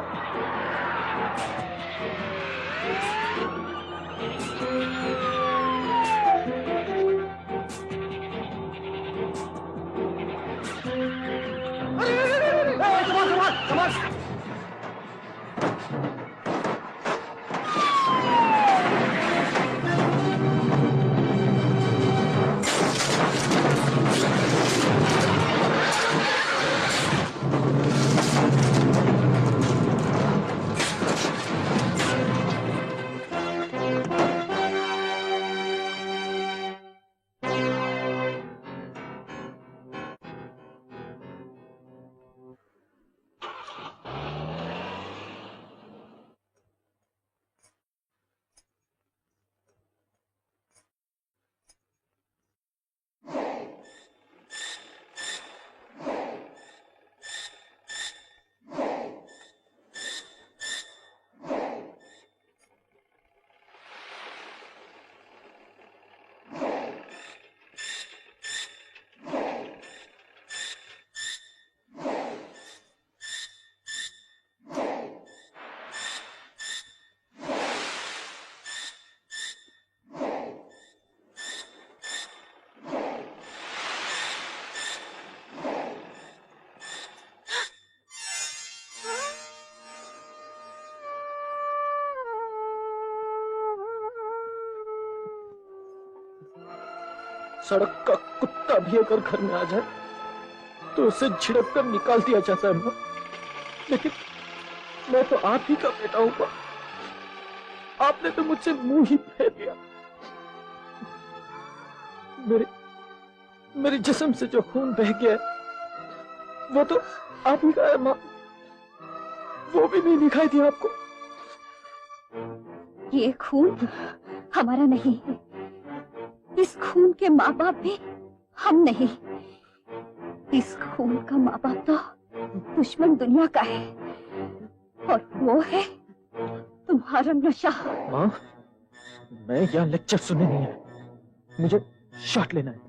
सड़क का कुत्ता भी अगर घर में आ जाए तो उसे झिड़क कर निकाल दिया जाता है माँ। लेकिन मैं तो आप ही का बेटा हूँ माँ। आपने तो मुझसे मुंह ही फेर लिया। मेरे जिस्म से जो खून बह गया है वो तो आप ही का है माँ। वो भी नहीं दिखाई दिया आपको। ये खून हमारा नहीं है। इस खून के माँ बाप भी हम नहीं। इस खून का माँ बाप तो दुश्मन दुनिया का है, और वो है तुम्हारा नशा। माँ, मैं यहाँ लेक्चर सुनने नहीं है, मुझे शॉट लेना है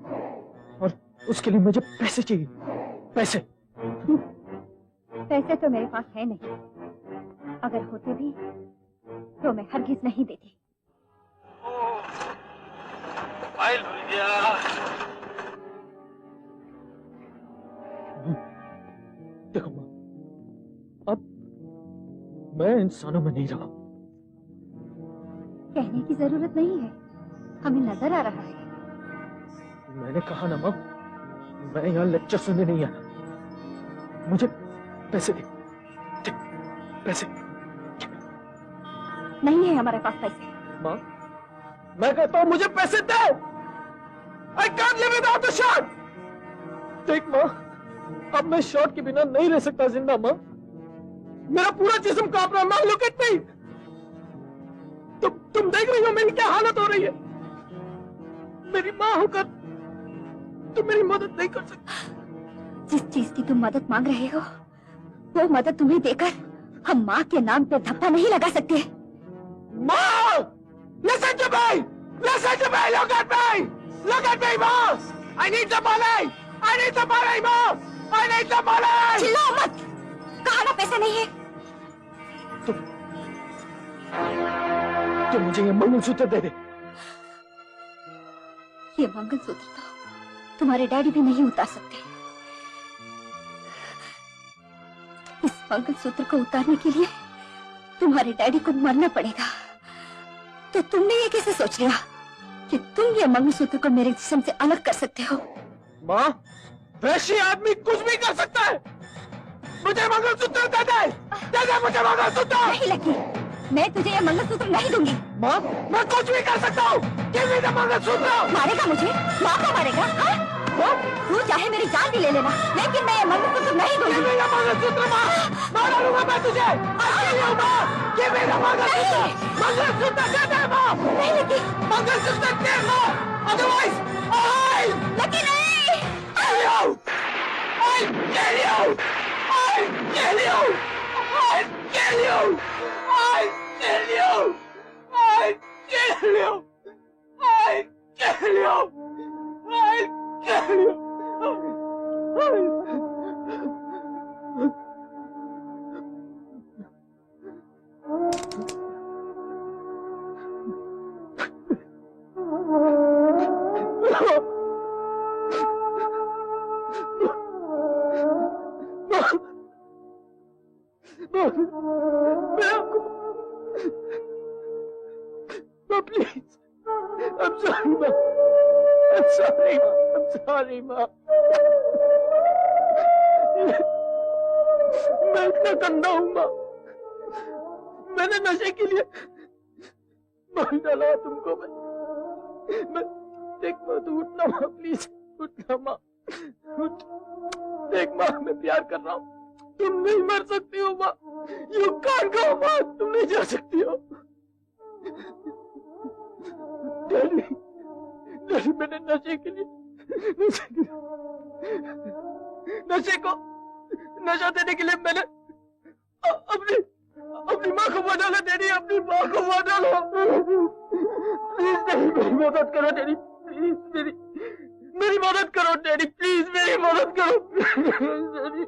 और उसके लिए मुझे पैसे चाहिए। पैसे पैसे तो मेरे पास है नहीं, अगर होते भी तो मैं हरगिज नहीं देती। फाइल भूल गया। देखो माँ, अब मैं इंसानों में नहीं रहा। कहने की जरूरत नहीं है, हमें नजर आ रहा है। मैंने कहा ना माँ, मैं यहाँ लेक्चर सुनने नहीं आया। मुझे पैसे दे, पैसे। नहीं है हमारे पास पैसे। माँ, मैं कहता हूँ मुझे पैसे दे। I can't live without a shot। देख माँ, अब मैं शॉट के बिना नहीं रह सकता जिंदा माँ। मेरा पूरा जिस्म कांप रहा है माँ। Look at me. तुम देख रही हो मेरी क्या हालत हो रही है। मेरी माँ होकर तुम मेरी मदद नहीं कर सकती। जिस चीज की तुम मदद मांग रहे हो वो मदद तुम्हें देकर हम माँ के नाम पे धब्बा नहीं लगा सकते। माँ, listen to me, listen to me, look at me, look at me, माँ। I need the money, I need the money, माँ, I need the money। चिल्लाओ मत, कहा ना पैसे नहीं है। तो मुझे ये मंगलसूत्र दे दे। ये मंगलसूत्र तो तुम्हारे डैडी भी नहीं उतार सकते। इस मंगलसूत्र को उतारने के लिए तुम्हारे डैडी को मरना पड़ेगा। तो तुमने ये कैसे सोच लिया कि तुम ये मंगलसूत्र को मेरे जिस्म से अलग कर सकते हो? माँ, वैसी आदमी कुछ भी कर सकता है। मुझे मंगलसूत्र दे दे, दे दे मुझे मंगलसूत्र। नहीं लकी, मैं तुझे ये मंगलसूत्र नहीं दूंगी। माँ, मैं कुछ भी कर सकता हूँ। Give me the mangalsutra. मारेगा मुझे? माँ को मारेगा? हाँ? तू चाहे मेरी जान भी ले लेना, लेकिन मैं ये मंगलसूत्र नहीं दूंगी। गिव मी द मंगलसूत्र माँ, मार डालूंगा मैं तुझे। Give me the mangalsutra. Mangalsutra दे दे माँ। नहीं लकी, मंगलसूत्र दे माँ, otherwise I लकी नहीं। I'll kill you, I'll kill you, I'll kill you, I'll kill you, I'll kill you, I'll kill you, I'll kill you, please, I'm sorry, Ma. I'm sorry, Ma. I'm sorry, Ma. मैं इतना गंदा हूँ माँ। मैंने नशे के लिए मार डाला तुमको। मैं देख माँ, तू उठना माँ, प्लीज उठना माँ, उठ। देख माँ, मैं प्यार कर रहा हूँ। तुम नहीं मर सकती हो माँ। यू कांट गो माँ, तुम नहीं जा सकती हो। डैडी, डैडी, मैंने नशे को नशा देने के लिए मैंने अपनी माँ को मार डाला। डैडी, अपनी माँ को मार डालो। प्लीज डैडी, मेरी मदद करो डैडी, प्लीज मेरी मदद करो डैडी, प्लीज मेरी मदद करो डैडी।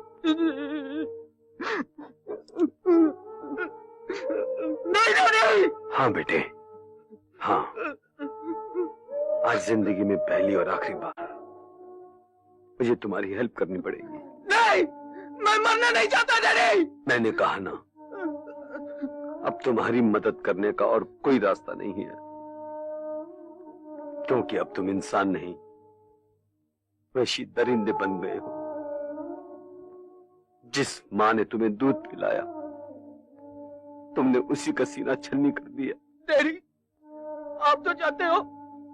नहीं डैडी। हाँ बेटे, हाँ, आज जिंदगी में पहली और आखिरी बार मुझे तुम्हारी हेल्प करनी पड़ेगी। नहीं, मैं मरना नहीं चाहता डैडी। मैंने कहा ना, अब तुम्हारी मदद करने का और कोई रास्ता नहीं है, क्योंकि अब तुम इंसान नहीं वैसी दरिंदे बन गए हो। जिस माँ ने तुम्हें दूध पिलाया, तुमने उसी का सीना छन्नी कर दिया। डैडी, आप तो जानते हो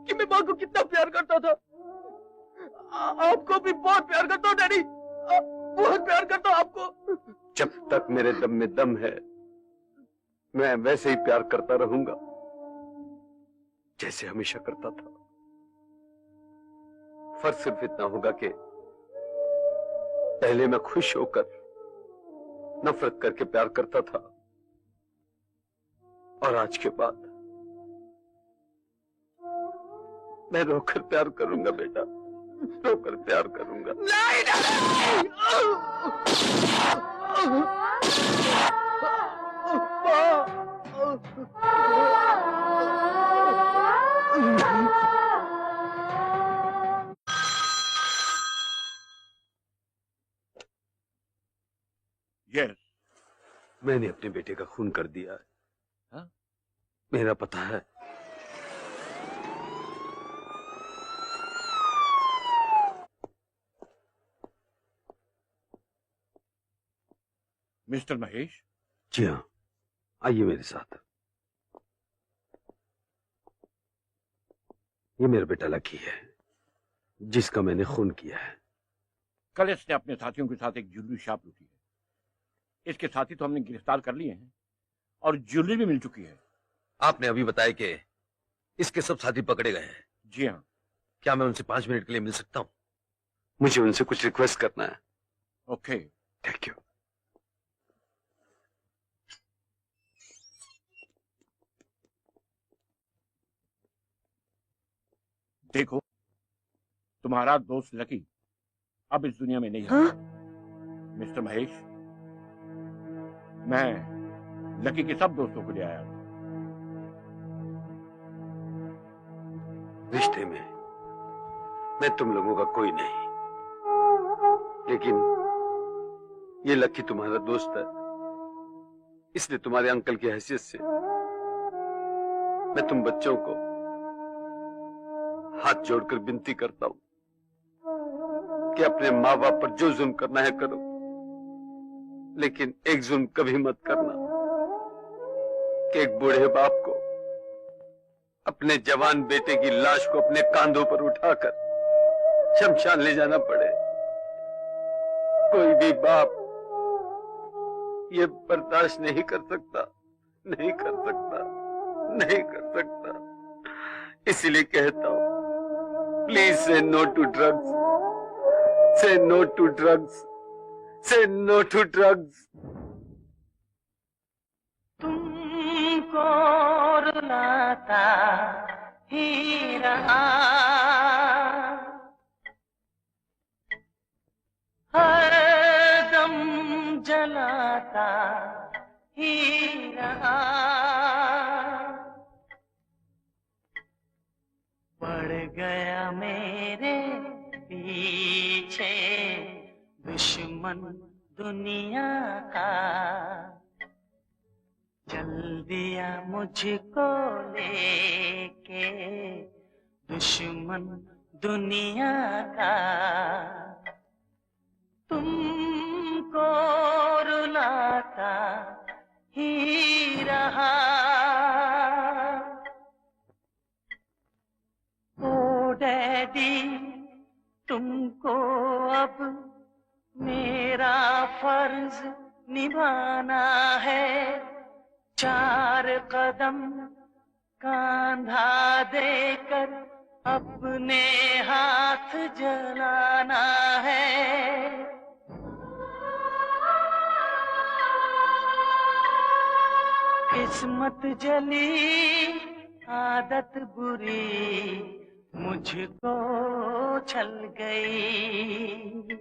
कि मैं माँ को कितना प्यार करता था। आपको भी बहुत प्यार करता हूँ डैडी, बहुत प्यार करता हूँ आपको। जब तक मेरे दम में दम है, मैं वैसे ही प्यार करता रहूंगा जैसे हमेशा करता था। फर्क सिर्फ इतना होगा कि पहले मैं खुश होकर नफरत करके प्यार करता था, और आज के बाद मैं रोकर प्यार करूंगा बेटा, रोकर प्यार करूंगा। नहीं, नहीं! यस, मैंने अपने बेटे का खून कर दिया है। हाँ? मेरा पता है। मिस्टर महेश? जी हाँ, आइए मेरे साथ। ये मेरा बेटा लकी है, जिसका मैंने खून किया है। कल इसने अपने साथियों के साथ एक ज्वेलरी शॉप लूटी है। इसके साथी तो हमने गिरफ्तार कर लिए हैं और ज्वेलरी भी मिल चुकी है। आपने अभी बताया कि इसके सब साथी पकड़े गए हैं। जी हाँ। क्या मैं उनसे 5 मिनट के लिए मिल सकता हूँ? मुझे उनसे कुछ रिक्वेस्ट करना है। ओके। Thank you. देखो, तुम्हारा दोस्त लकी अब इस दुनिया में नहीं है। मिस्टर महेश, मैं लकी के सब दोस्तों को ले आया हूं। रिश्ते में मैं तुम लोगों का कोई नहीं, लेकिन ये लकी तुम्हारा दोस्त है, इसलिए तुम्हारे अंकल की हैसियत से मैं तुम बच्चों को हाथ जोड़कर विनती करता हूं कि अपने माँ बाप पर जो जुल्म करना है करो, लेकिन एक जुल्म कभी मत करना कि एक बूढ़े बाप को अपने जवान बेटे की लाश को अपने कांधों पर उठाकर शमशान ले जाना पड़े। कोई भी बाप ये बर्दाश्त नहीं कर सकता, नहीं कर सकता, नहीं कर सकता। इसीलिए कहता हूं, प्लीज से नो टू ड्रग्स, से नो टू ड्रग्स, से नो टू ड्रग्स। तुमको रुलाता ही रहा, हर दम जलाता ही रहा, पड़ गया मेरे पीछे दुश्मन दुनिया का, चल दिया मुझको लेके दुश्मन दुनिया का, तुमको रुलाता ही रहा। ओ डैडी, तुमको अब मेरा फर्ज निभाना है, 4 कदम कांधा देकर अपने हाथ जलाना है। किस्मत जली आदत बुरी मुझको छल गई।